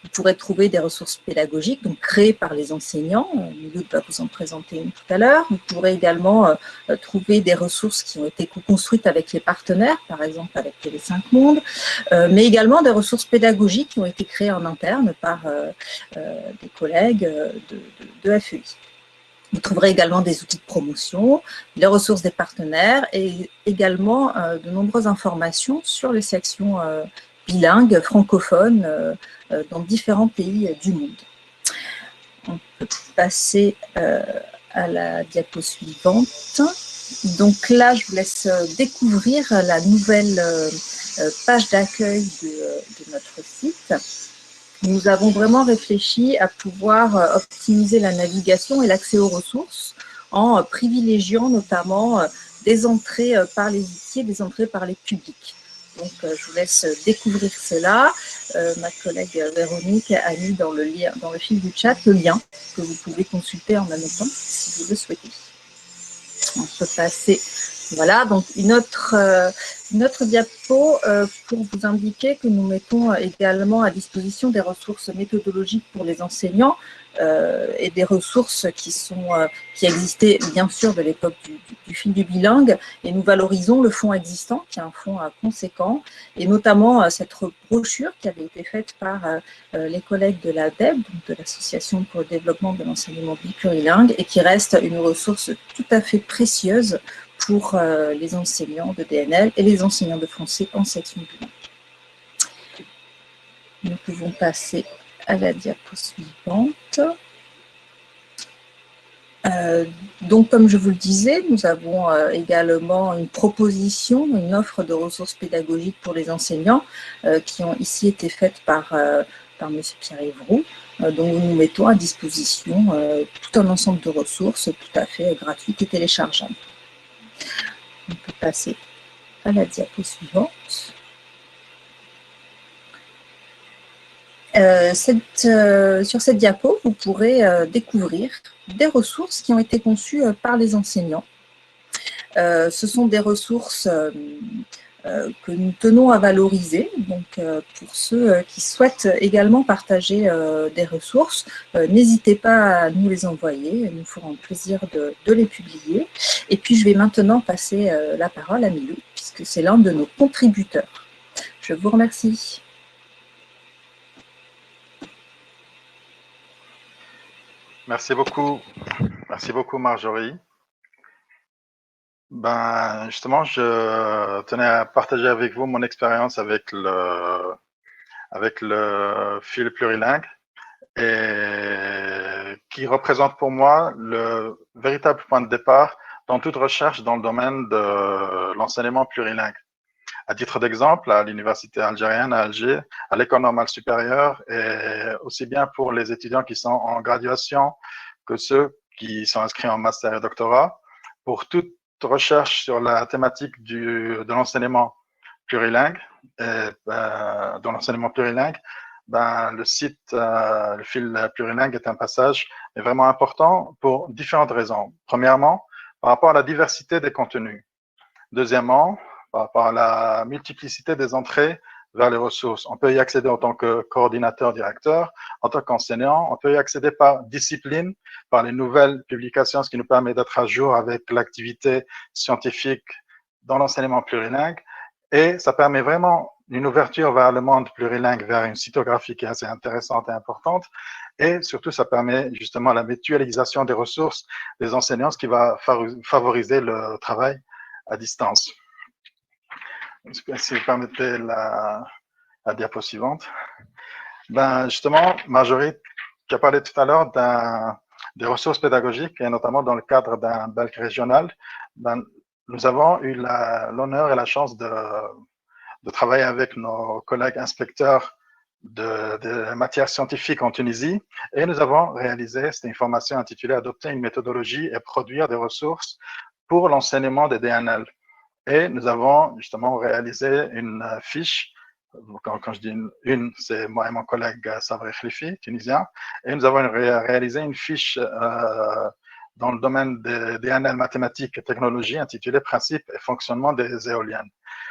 Vous pourrez trouver des ressources pédagogiques donc créées par les enseignants. Miloud va vous en présenter une tout à l'heure. Vous pourrez également trouver des ressources qui ont été co-construites avec les partenaires, par exemple avec TV5 Monde, mais également des ressources pédagogiques qui ont été créées en interne par des collègues de FEI. Vous trouverez également des outils de promotion, les ressources des partenaires et également de nombreuses informations sur les sections bilingues, francophones, dans différents pays du monde. On peut passer à la diapo suivante. Donc là, je vous laisse découvrir la nouvelle page d'accueil de notre site. Nous avons vraiment réfléchi à pouvoir optimiser la navigation et l'accès aux ressources en privilégiant notamment des entrées par les outils et des entrées par les publics. Donc, je vous laisse découvrir cela. Ma collègue Véronique a mis dans le fil du chat le lien que vous pouvez consulter en même temps si vous le souhaitez. On peut passer. Voilà, donc une autre diapo pour vous indiquer que nous mettons également à disposition des ressources méthodologiques pour les enseignants et des ressources qui existaient bien sûr de l'époque du fil du bilingue, et nous valorisons le fonds existant qui est un fonds conséquent, et notamment cette brochure qui avait été faite par les collègues de l'ADEB, donc de l'Association pour le développement de l'enseignement plurilingue, et qui reste une ressource tout à fait précieuse pour les enseignants de DNL et les enseignants de français en section bilingue. Nous pouvons passer à la diapo suivante. Donc, comme je vous le disais, nous avons également une proposition, une offre de ressources pédagogiques pour les enseignants qui ont ici été faites par M. Pierre-Yves Roux, dont nous mettons à disposition tout un ensemble de ressources tout à fait gratuites et téléchargeables. On peut passer à la diapo suivante. Sur cette diapo, vous pourrez découvrir des ressources qui ont été conçues par les enseignants. Ce sont des ressources que nous tenons à valoriser. Donc, pour ceux qui souhaitent également partager des ressources, n'hésitez pas à nous les envoyer. Nous ferons plaisir de les publier. Et puis, je vais maintenant passer la parole à Milou, puisque c'est l'un de nos contributeurs. Je vous remercie. Merci beaucoup Marjorie. Ben, justement, je tenais à partager avec vous mon expérience avec le fil plurilingue et qui représente pour moi le véritable point de départ dans toute recherche dans le domaine de l'enseignement plurilingue. À titre d'exemple, à l'université algérienne à Alger, à l'école normale supérieure, et aussi bien pour les étudiants qui sont en graduation que ceux qui sont inscrits en master et doctorat, pour toute recherche sur la thématique de l'enseignement plurilingue, le site, le fil plurilingue est un passage vraiment important pour différentes raisons. Premièrement, par rapport à la diversité des contenus. Deuxièmement, par rapport à la multiplicité des entrées vers les ressources. On peut y accéder en tant que coordinateur, directeur, en tant qu'enseignant. On peut y accéder par discipline, par les nouvelles publications, ce qui nous permet d'être à jour avec l'activité scientifique dans l'enseignement plurilingue. Et ça permet vraiment une ouverture vers le monde plurilingue, vers une cytographie qui est assez intéressante et importante. Et surtout, ça permet justement la mutualisation des ressources des enseignants, ce qui va favoriser le travail à distance. Si vous permettez la diapo suivante. Ben, justement, Marjorie, qui a parlé tout à l'heure des ressources pédagogiques, et notamment dans le cadre d'un BELC régional, ben, nous avons eu l'honneur et la chance de travailler avec nos collègues inspecteurs de matières scientifiques en Tunisie, et nous avons réalisé, c'était une formation intitulée « Adopter une méthodologie et produire des ressources pour l'enseignement des DNL ». Et nous avons justement réalisé une fiche, quand je dis une, c'est moi et mon collègue Sabri Khlifi, tunisien, et nous avons réalisé une fiche dans le domaine des DNL mathématiques et technologies intitulée « Principes et fonctionnement des éoliennes ».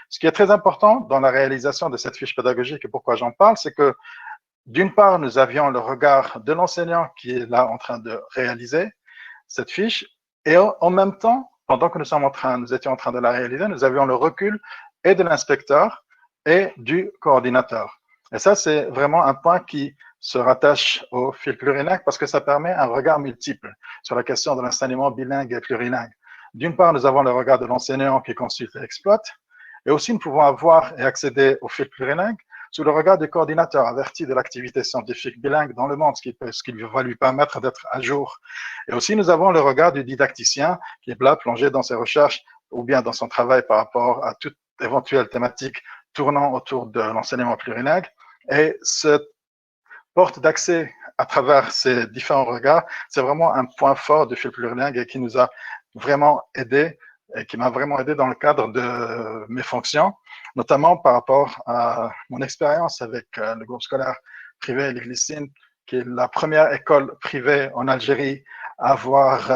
Ce qui est très important dans la réalisation de cette fiche pédagogique et pourquoi j'en parle, c'est que d'une part, nous avions le regard de l'enseignant qui est là en train de réaliser cette fiche, et en même temps, pendant que nous étions en train de la réaliser, nous avions le recul et de l'inspecteur et du coordinateur. Et ça, c'est vraiment un point qui se rattache au fil plurilingue parce que ça permet un regard multiple sur la question de l'enseignement bilingue et plurilingue. D'une part, nous avons le regard de l'enseignant qui consulte et exploite, et aussi nous pouvons avoir et accéder au fil plurilingue sous le regard du coordinateur averti de l'activité scientifique bilingue dans le monde, ce qui va lui permettre d'être à jour. Et aussi, nous avons le regard du didacticien qui est là, plongé dans ses recherches ou bien dans son travail par rapport à toute éventuelle thématique tournant autour de l'enseignement plurilingue. Et cette porte d'accès à travers ces différents regards, c'est vraiment un point fort du fil plurilingue et qui nous a vraiment aidé et qui m'a vraiment aidé dans le cadre de mes fonctions, notamment par rapport à mon expérience avec le groupe scolaire privé l'Iglisine, qui est la première école privée en Algérie à avoir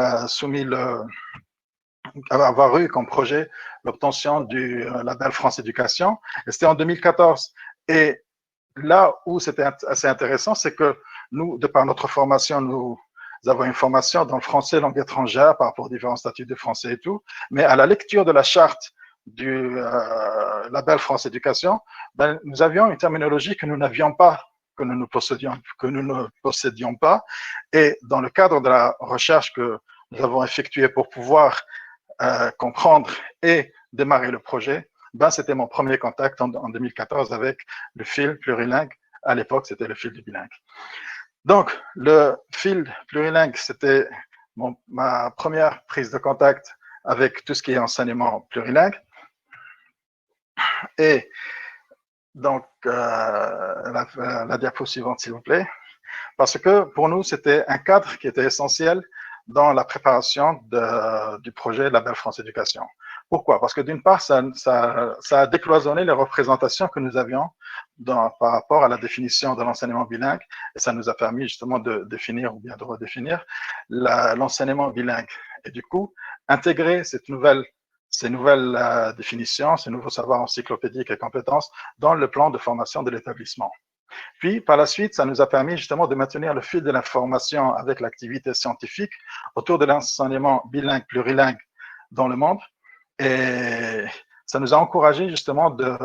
avoir eu comme projet l'obtention du label France Éducation. Et c'était en 2014. Et là où c'était assez intéressant, c'est que nous, de par notre formation, nous avons une formation dans le français langue étrangère par rapport aux différents statuts de français et tout, mais à la lecture de la charte du label France Éducation, ben, nous avions une terminologie que nous n'avions pas, que nous ne possédions pas, et dans le cadre de la recherche que nous avons effectuée pour pouvoir comprendre et démarrer le projet, ben, c'était mon premier contact en 2014 avec le fil plurilingue. À l'époque, c'était le fil du bilingue. Donc, le fil plurilingue, c'était ma première prise de contact avec tout ce qui est enseignement plurilingue. Et donc, la diapo suivante, s'il vous plaît. Parce que pour nous, c'était un cadre qui était essentiel dans la préparation du projet Label France Éducation. Pourquoi? Parce que d'une part, ça a décloisonné les représentations que nous avions par rapport à la définition de l'enseignement bilingue, et ça nous a permis justement de définir ou bien de redéfinir l'enseignement bilingue. Et du coup, intégrer ces nouvelles définitions, ces nouveaux savoirs encyclopédiques et compétences dans le plan de formation de l'établissement. Puis, par la suite, ça nous a permis justement de maintenir le fil de l'information avec l'activité scientifique autour de l'enseignement bilingue, plurilingue dans le monde. Et ça nous a encouragé justement de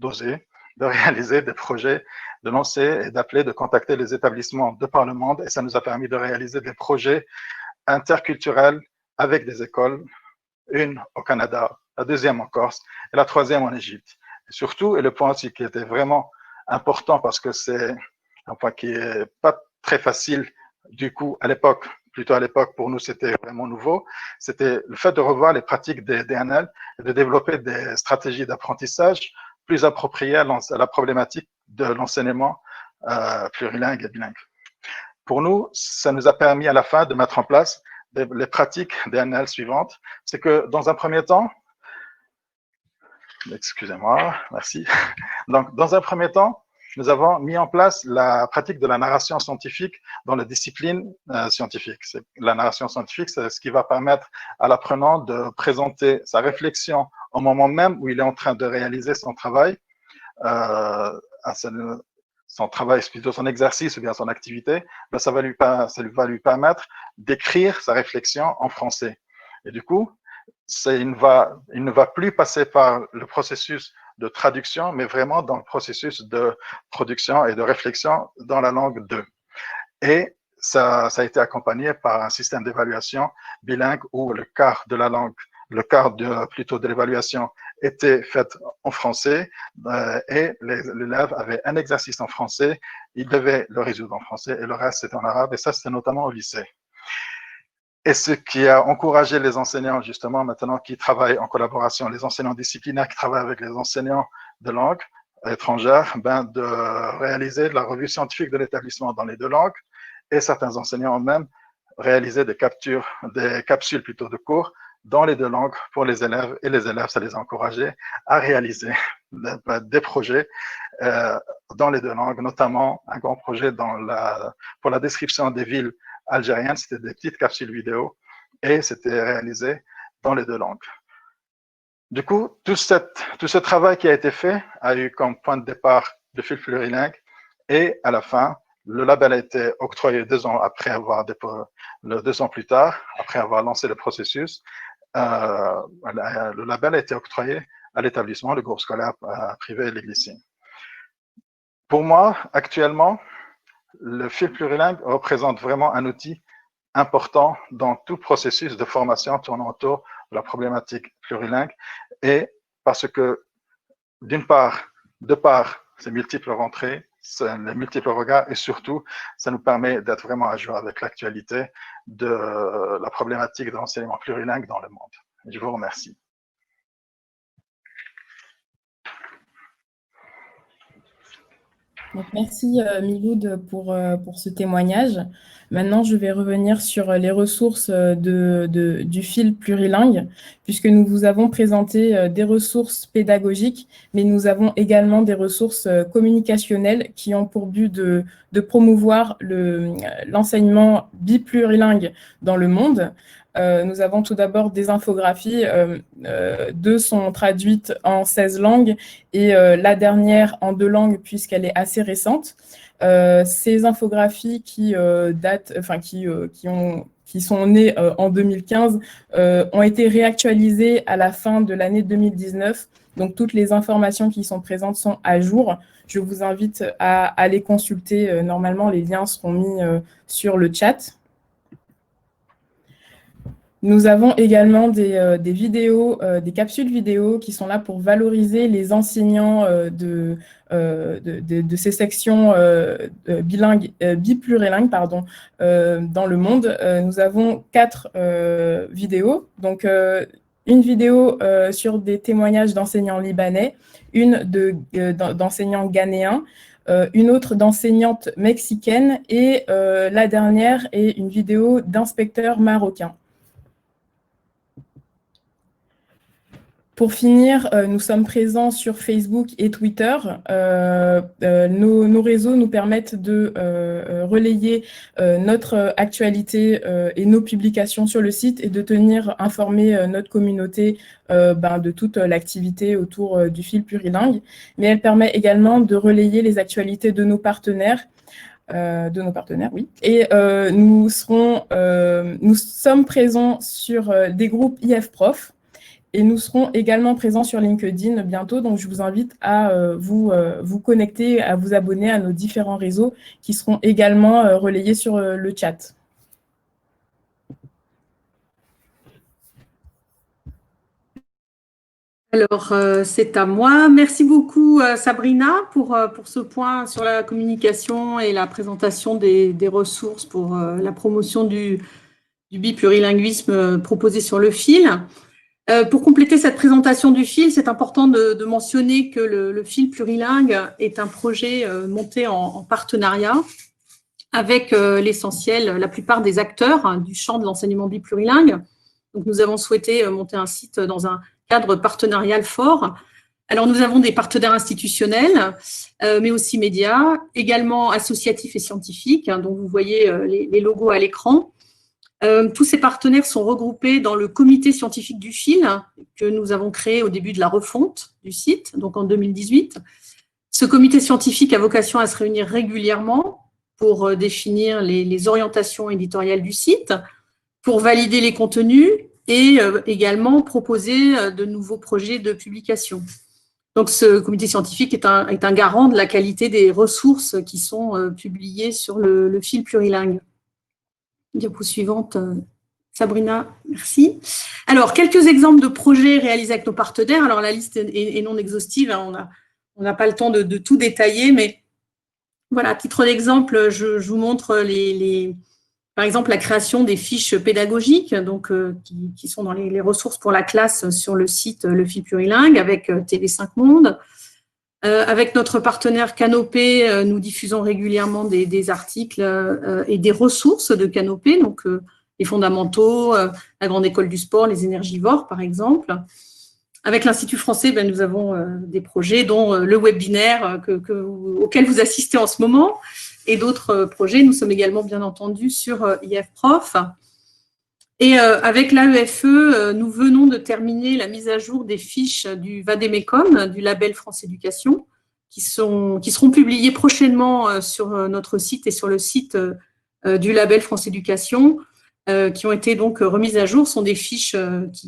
d'oser, de réaliser des projets, de lancer et d'appeler, de contacter les établissements de par le monde. Et ça nous a permis de réaliser des projets interculturels avec des écoles, une au Canada, la deuxième en Corse et la troisième en Égypte. Et surtout, et le point aussi qui était vraiment important parce que c'est un point qui est pas très facile du coup à l'époque, plutôt à l'époque pour nous c'était vraiment nouveau, c'était le fait de revoir les pratiques des DNL et de développer des stratégies d'apprentissage plus appropriées à la problématique de l'enseignement plurilingue et bilingue. Pour nous, ça nous a permis à la fin de mettre en place les pratiques DNL suivantes. C'est que dans un premier temps, excusez-moi, merci. Donc, dans un premier temps, nous avons mis en place la pratique de la narration scientifique dans les disciplines scientifiques. La narration scientifique, c'est ce qui va permettre à l'apprenant de présenter sa réflexion au moment même où il est en train de réaliser son travail, plutôt son exercice ou bien son activité, ben ça va lui permettre d'écrire sa réflexion en français. Et du coup, il ne va plus passer par le processus de traduction, mais vraiment dans le processus de production et de réflexion dans la langue 2. Et ça a été accompagné par un système d'évaluation bilingue où le quart de la langue, plutôt de l'évaluation était fait en français et l'élève avait un exercice en français, il devait le résoudre en français et le reste c'était en arabe et ça c'était notamment au lycée. Et ce qui a encouragé les enseignants, justement, maintenant qui travaillent en collaboration, les enseignants disciplinaires qui travaillent avec les enseignants de langue étrangère, de réaliser de la revue scientifique de l'établissement dans les deux langues. Et certains enseignants ont même réalisé des capsules plutôt de cours dans les deux langues pour les élèves. Et les élèves, ça les a encouragés à réaliser des projets dans les deux langues, notamment un grand projet pour la description des villes algérienne, c'était des petites capsules vidéo et c'était réalisé dans les deux langues. Du coup, tout ce travail qui a été fait a eu comme point de départ le fil plurilingue et à la fin, le label a été octroyé 2 ans après 2 ans plus tard, après avoir lancé le processus. Le label a été octroyé à l'établissement, le groupe scolaire privé Les Glycines. Pour moi, actuellement, le fil plurilingue représente vraiment un outil important dans tout processus de formation tournant autour de la problématique plurilingue et parce que d'une part, de par ces multiples rentrées, les multiples regards et surtout, ça nous permet d'être vraiment à jour avec l'actualité de la problématique de l'enseignement plurilingue dans le monde. Je vous remercie. Donc, merci Miloud pour ce témoignage. Maintenant, je vais revenir sur les ressources du fil plurilingue, puisque nous vous avons présenté des ressources pédagogiques, mais nous avons également des ressources communicationnelles qui ont pour but de promouvoir l'enseignement biplurilingue dans le monde. Nous avons tout d'abord des infographies, 2 sont traduites en 16 langues et la dernière en 2 langues puisqu'elle est assez récente. Ces infographies qui sont nées en 2015 ont été réactualisées à la fin de l'année 2019. Donc, toutes les informations qui sont présentes sont à jour. Je vous invite à les consulter. Normalement, les liens seront mis sur le chat. Nous avons également des vidéos, des capsules vidéo qui sont là pour valoriser les enseignants de ces sections biplurilingues dans le monde. Nous avons 4 vidéos. Donc, une vidéo sur des témoignages d'enseignants libanais, une d'enseignants ghanéens, une autre d'enseignante mexicaine et la dernière est une vidéo d'inspecteurs marocains. Pour finir, nous sommes présents sur Facebook et Twitter. Nos réseaux nous permettent de relayer notre actualité et nos publications sur le site et de tenir informée notre communauté de toute l'activité autour du fil plurilingue. Mais elle permet également de relayer les actualités de nos partenaires. Oui. Et nous sommes présents sur des groupes IF Prof. Et nous serons également présents sur LinkedIn bientôt, donc je vous invite à vous connecter, à vous abonner à nos différents réseaux qui seront également relayés sur le chat. Alors, c'est à moi. Merci beaucoup, Sabrina, pour ce point sur la communication et la présentation des ressources pour la promotion du biplurilinguisme proposé sur le fil. Pour compléter cette présentation du fil, c'est important de mentionner que le fil plurilingue est un projet monté en partenariat avec l'essentiel, la plupart des acteurs du champ de l'enseignement biplurilingue. Donc, nous avons souhaité monter un site dans un cadre partenarial fort. Alors, nous avons des partenaires institutionnels, mais aussi médias, également associatifs et scientifiques, dont vous voyez les logos à l'écran. Tous ces partenaires sont regroupés dans le comité scientifique du fil que nous avons créé au début de la refonte du site, donc en 2018. Ce comité scientifique a vocation à se réunir régulièrement pour définir les orientations éditoriales du site, pour valider les contenus et également proposer de nouveaux projets de publication. Donc, ce comité scientifique est un garant de la qualité des ressources qui sont publiées sur le fil plurilingue. Diapo suivante, Sabrina, merci. Alors, quelques exemples de projets réalisés avec nos partenaires. Alors, la liste est non exhaustive, hein, on n'a pas le temps de tout détailler, mais voilà, à titre d'exemple, je vous montre par exemple, la création des fiches pédagogiques, donc, qui sont dans les ressources pour la classe sur le site Le Fil Plurilingue avec TV5 Monde. Avec notre partenaire Canopé, nous diffusons régulièrement des articles et des ressources de Canopé, donc les fondamentaux, la grande école du sport, les énergivores, par exemple. Avec l'Institut français, nous avons des projets, dont le webinaire auquel vous assistez en ce moment, et d'autres projets. Nous sommes également, bien entendu, sur IF-Prof. Et avec l'AEFE, nous venons de terminer la mise à jour des fiches du Vademecum, du label France Éducation, qui seront publiées prochainement sur notre site et sur le site du label France Éducation, qui ont été donc remises à jour. Ce sont des fiches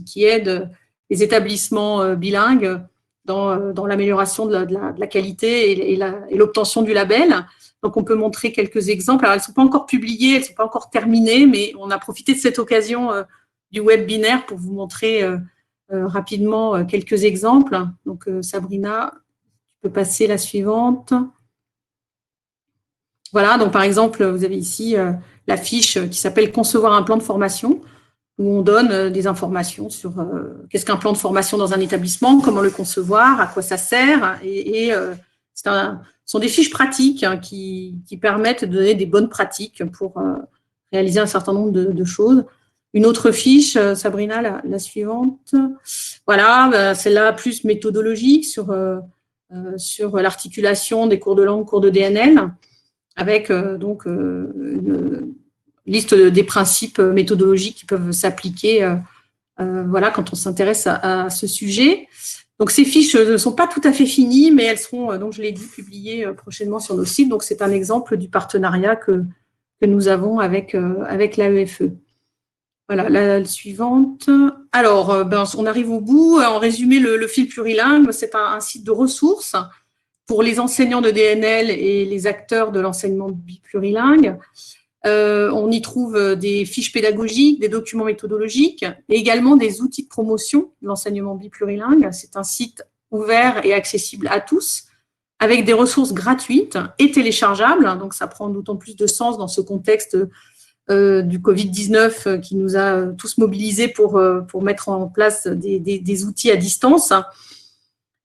qui aident les établissements bilingues dans l'amélioration de la qualité et l'obtention du label. Donc, on peut montrer quelques exemples. Alors, elles ne sont pas encore publiées, elles ne sont pas encore terminées, mais on a profité de cette occasion du webinaire pour vous montrer rapidement quelques exemples. Donc, Sabrina, tu peux passer la suivante. Voilà, donc par exemple, vous avez ici la fiche qui s'appelle « Concevoir un plan de formation », où on donne des informations sur qu'est-ce qu'un plan de formation dans un établissement, comment le concevoir, à quoi ça sert, ce sont des fiches pratiques qui permettent de donner des bonnes pratiques pour réaliser un certain nombre de choses. Une autre fiche, Sabrina, la suivante. Voilà, celle-là plus méthodologique sur l'articulation des cours de langue, cours de DNL, avec donc une liste des principes méthodologiques qui peuvent s'appliquer voilà, quand on s'intéresse à ce sujet. Donc, ces fiches ne sont pas tout à fait finies, mais elles seront, donc je l'ai dit, publiées prochainement sur nos sites. Donc, c'est un exemple du partenariat que nous avons avec l'AEFE. Voilà, la suivante. Alors, on arrive au bout. En résumé, le fil plurilingue, c'est un site de ressources pour les enseignants de DNL et les acteurs de l'enseignement plurilingue. On y trouve des fiches pédagogiques, des documents méthodologiques et également des outils de promotion de l'enseignement biplurilingue. C'est un site ouvert et accessible à tous, avec des ressources gratuites et téléchargeables. Donc, ça prend d'autant plus de sens dans ce contexte du Covid-19 qui nous a tous mobilisés pour mettre en place des outils à distance.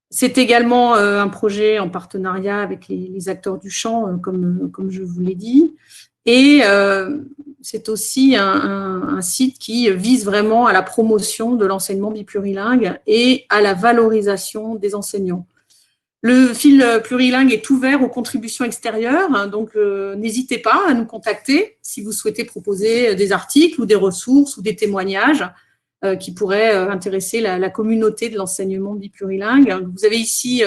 C'est également un projet en partenariat avec les acteurs du champ, comme je vous l'ai dit. Et c'est aussi un site qui vise vraiment à la promotion de l'enseignement biplurilingue et à la valorisation des enseignants. Le fil plurilingue est ouvert aux contributions extérieures, donc n'hésitez pas à nous contacter si vous souhaitez proposer des articles ou des ressources ou des témoignages qui pourraient intéresser la communauté de l'enseignement biplurilingue. Vous avez ici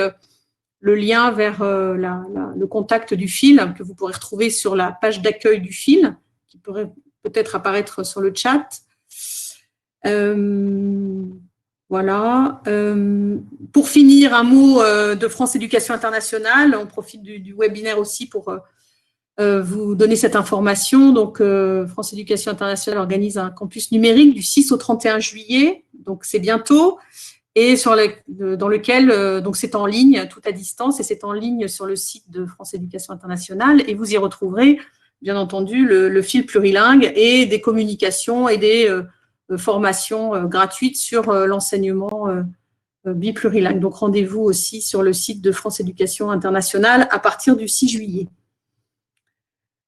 le lien vers le contact du fil que vous pourrez retrouver sur la page d'accueil du fil, qui pourrait peut-être apparaître sur le chat. Voilà. Pour finir, un mot de France Éducation Internationale. On profite du webinaire aussi pour vous donner cette information. Donc, France Éducation Internationale organise un campus numérique du 6 au 31 juillet. Donc, c'est bientôt. Et dans lequel, donc c'est en ligne, tout à distance, et c'est en ligne sur le site de France Éducation Internationale. Et vous y retrouverez, bien entendu, le fil plurilingue et des communications et des formations gratuites sur l'enseignement biplurilingue. Donc, rendez-vous aussi sur le site de France Éducation Internationale à partir du 6 juillet.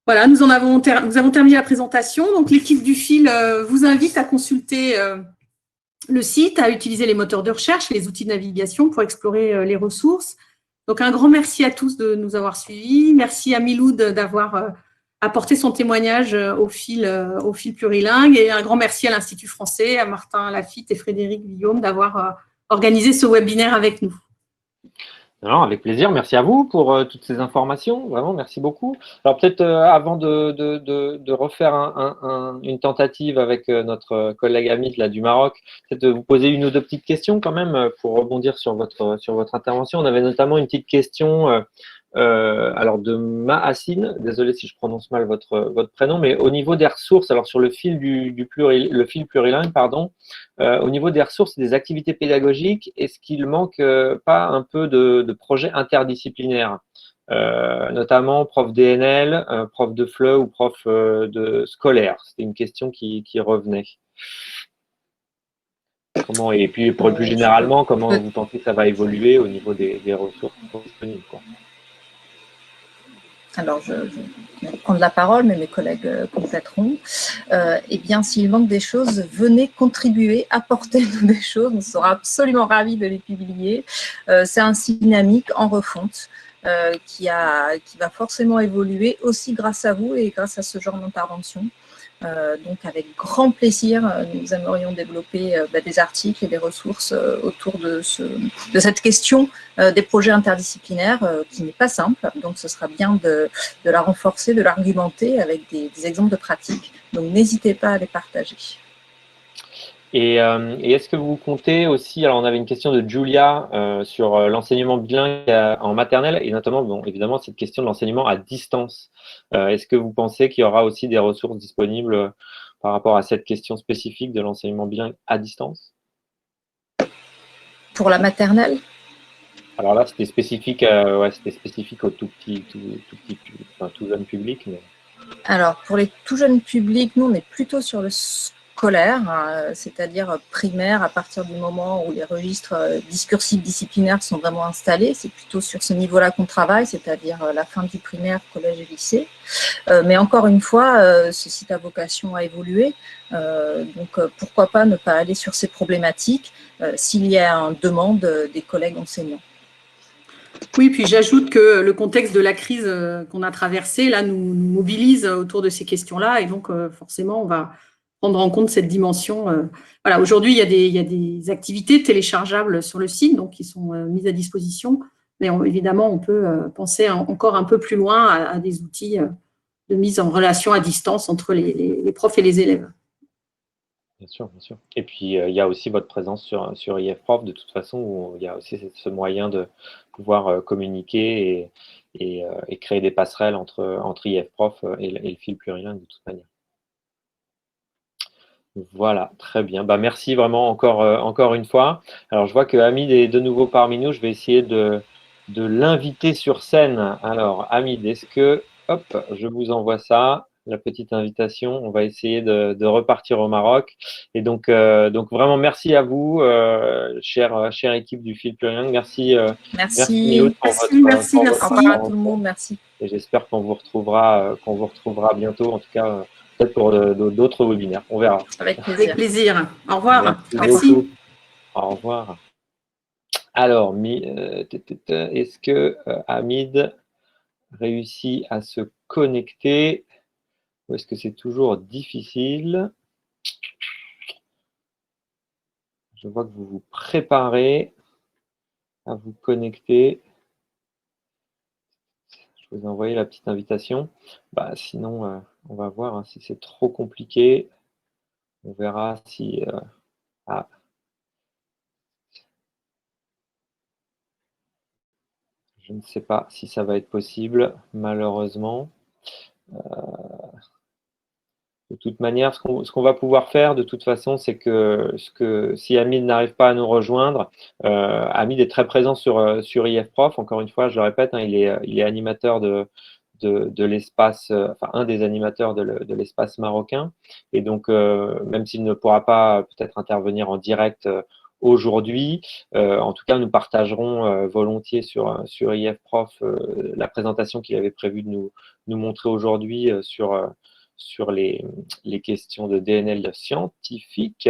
Voilà, nous avons terminé la présentation. Donc, l'équipe du fil vous invite à consulter le site, à utiliser les moteurs de recherche, les outils de navigation pour explorer les ressources. Donc, un grand merci à tous de nous avoir suivis. Merci à Miloud d'avoir apporté son témoignage au fil plurilingue, et un grand merci à l'Institut français, à Martin Lafitte et Frédéric Guillaume d'avoir organisé ce webinaire avec nous. Alors, avec plaisir, merci à vous pour toutes ces informations, vraiment, merci beaucoup. Alors peut-être avant de refaire une tentative avec notre collègue Hamid là, du Maroc, peut-être de vous poser une ou deux petites questions quand même pour rebondir sur votre intervention. On avait notamment une petite question alors de Mahassine, désolé si je prononce mal votre prénom, mais au niveau des ressources, alors sur le fil le fil plurilingue, pardon, au niveau des ressources et des activités pédagogiques, est-ce qu'il manque pas un peu de projets interdisciplinaires, notamment prof DNL, prof de FLE ou prof de scolaire? C'était une question qui revenait. Et puis plus généralement, comment vous pensez que ça va évoluer au niveau des ressources disponibles, quoi? Alors, je vais prendre la parole, mais mes collègues compléteront. Eh bien, s'il manque des choses, venez contribuer, apportez-nous des choses. On sera absolument ravis de les publier. C'est un site dynamique en refonte qui va forcément évoluer aussi grâce à vous et grâce à ce genre d'intervention. Donc, avec grand plaisir, nous aimerions développer des articles et des ressources autour de cette question des projets interdisciplinaires qui n'est pas simple. Donc, ce sera bien de la renforcer, de l'argumenter avec des exemples de pratiques. Donc, n'hésitez pas à les partager. Et est-ce que vous comptez aussi, alors on avait une question de Julia sur l'enseignement bilingue en maternelle, et notamment, bon, évidemment, cette question de l'enseignement à distance. Est-ce que vous pensez qu'il y aura aussi des ressources disponibles par rapport à cette question spécifique de l'enseignement bilingue à distance? Pour la maternelle? Alors là, c'était spécifique, c'était spécifique au tout jeune public. Mais... Alors, pour les tout jeunes publics, nous, on est plutôt sur le scolaire, c'est-à-dire primaire, à partir du moment où les registres discursifs disciplinaires sont vraiment installés. C'est plutôt sur ce niveau-là qu'on travaille, c'est-à-dire la fin du primaire, collège et lycée. Mais encore une fois, ce site a vocation à évoluer. Donc, pourquoi pas ne pas aller sur ces problématiques s'il y a une demande des collègues enseignants. Oui, puis j'ajoute que le contexte de la crise qu'on a traversée là nous mobilise autour de ces questions-là, et donc forcément on va prendre en compte cette dimension. Voilà, aujourd'hui il y a des activités téléchargeables sur le site, donc qui sont mises à disposition, mais évidemment on peut penser encore un peu plus loin à des outils de mise en relation à distance entre les profs et les élèves. Bien sûr, bien sûr. Et puis, il y a aussi votre présence sur IFProf, de toute façon, où il y a aussi ce moyen de pouvoir communiquer et créer des passerelles entre IFProf et le fil plurilingue, de toute manière. Voilà, très bien. Bah, merci vraiment encore une fois. Alors, je vois que Hamid est de nouveau parmi nous. Je vais essayer de l'inviter sur scène. Alors, Hamid, est-ce que... Hop, je vous envoie ça. La petite invitation. On va essayer de repartir au Maroc. Et donc vraiment, merci à vous, chère équipe du fil plurilingue. Merci. Merci. Miloud, pour Merci. Au revoir à tout le monde. Merci. Et j'espère qu'on vous retrouvera bientôt, en tout cas, peut-être pour d'autres webinaires. On verra. Avec plaisir. Au revoir. Merci beaucoup. Au revoir. Alors, est-ce que Hamid réussit à se connecter ou est-ce que c'est toujours difficile? Je vois que vous vous préparez à vous connecter. Je vous ai envoyé la petite invitation. Bah, sinon, on va voir hein, si c'est trop compliqué. On verra si... Je ne sais pas si ça va être possible, malheureusement. De toute manière, ce qu'on va pouvoir faire, de toute façon, c'est que, si Hamid n'arrive pas à nous rejoindre, Hamid est très présent sur IFProf. Encore une fois, je le répète, hein, il est animateur de l'espace, enfin un des animateurs de l'espace marocain. Et donc, même s'il ne pourra pas peut-être intervenir en direct aujourd'hui, en tout cas, nous partagerons volontiers sur IFProf la présentation qu'il avait prévu de nous montrer aujourd'hui sur les questions de DNL scientifiques.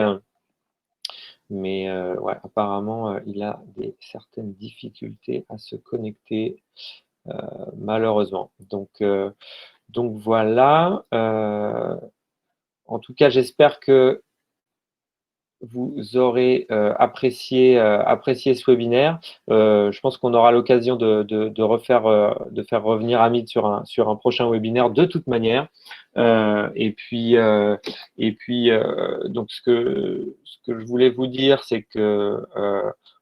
Mais ouais, apparemment, il a certaines difficultés à se connecter, malheureusement. Donc voilà. En tout cas, j'espère que vous aurez apprécié ce webinaire. Je pense qu'on aura l'occasion de faire revenir Hamid sur un prochain webinaire de toute manière. Et puis, donc ce que je voulais vous dire, c'est que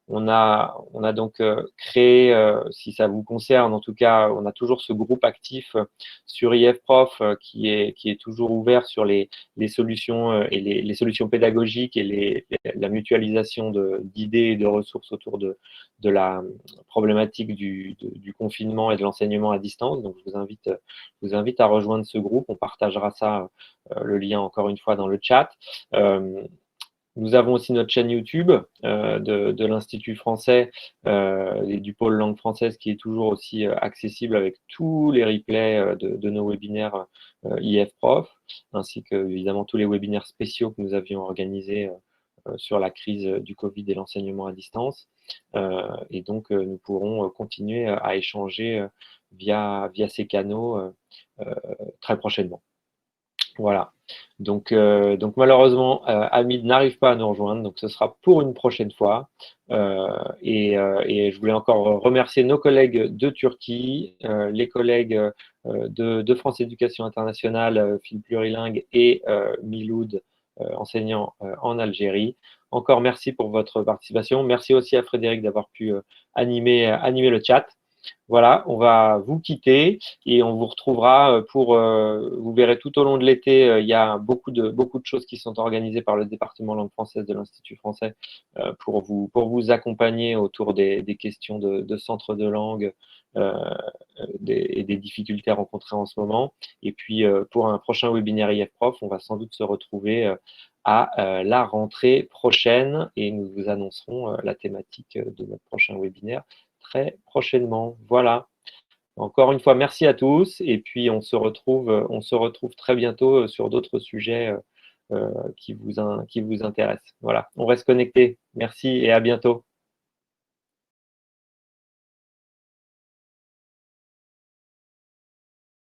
on a donc créé, si ça vous concerne, en tout cas, on a toujours ce groupe actif sur IFProf qui est toujours ouvert sur les solutions et les solutions pédagogiques et la mutualisation d'idées et de ressources autour de la problématique du confinement et de l'enseignement à distance. Donc, je vous invite à rejoindre ce groupe. On partagera ça, le lien encore une fois dans le chat. Nous avons aussi notre chaîne YouTube de l'Institut français et du pôle langue française qui est toujours aussi accessible avec tous les replays de nos webinaires IFProf, ainsi que évidemment tous les webinaires spéciaux que nous avions organisés sur la crise du Covid et l'enseignement à distance. Et donc, nous pourrons continuer à échanger via ces canaux très prochainement. Voilà. Donc malheureusement, Hamid n'arrive pas à nous rejoindre, donc ce sera pour une prochaine fois. Et je voulais encore remercier nos collègues de Turquie, les collègues de France Éducation Internationale, Phil Plurilingue et Miloud, enseignant en Algérie. Encore merci pour votre participation. Merci aussi à Frédéric d'avoir pu animer le chat. Voilà, on va vous quitter et on vous retrouvera vous verrez tout au long de l'été, il y a beaucoup de choses qui sont organisées par le département langue française de l'Institut français pour vous accompagner autour des questions de centre de langue et des difficultés rencontrées en ce moment. Et puis, pour un prochain webinaire IFProf, on va sans doute se retrouver à la rentrée prochaine et nous vous annoncerons la thématique de notre prochain webinaire très prochainement. Voilà. Encore une fois, merci à tous et puis on se retrouve très bientôt sur d'autres sujets qui vous intéressent. Voilà, on reste connectés. Merci et à bientôt.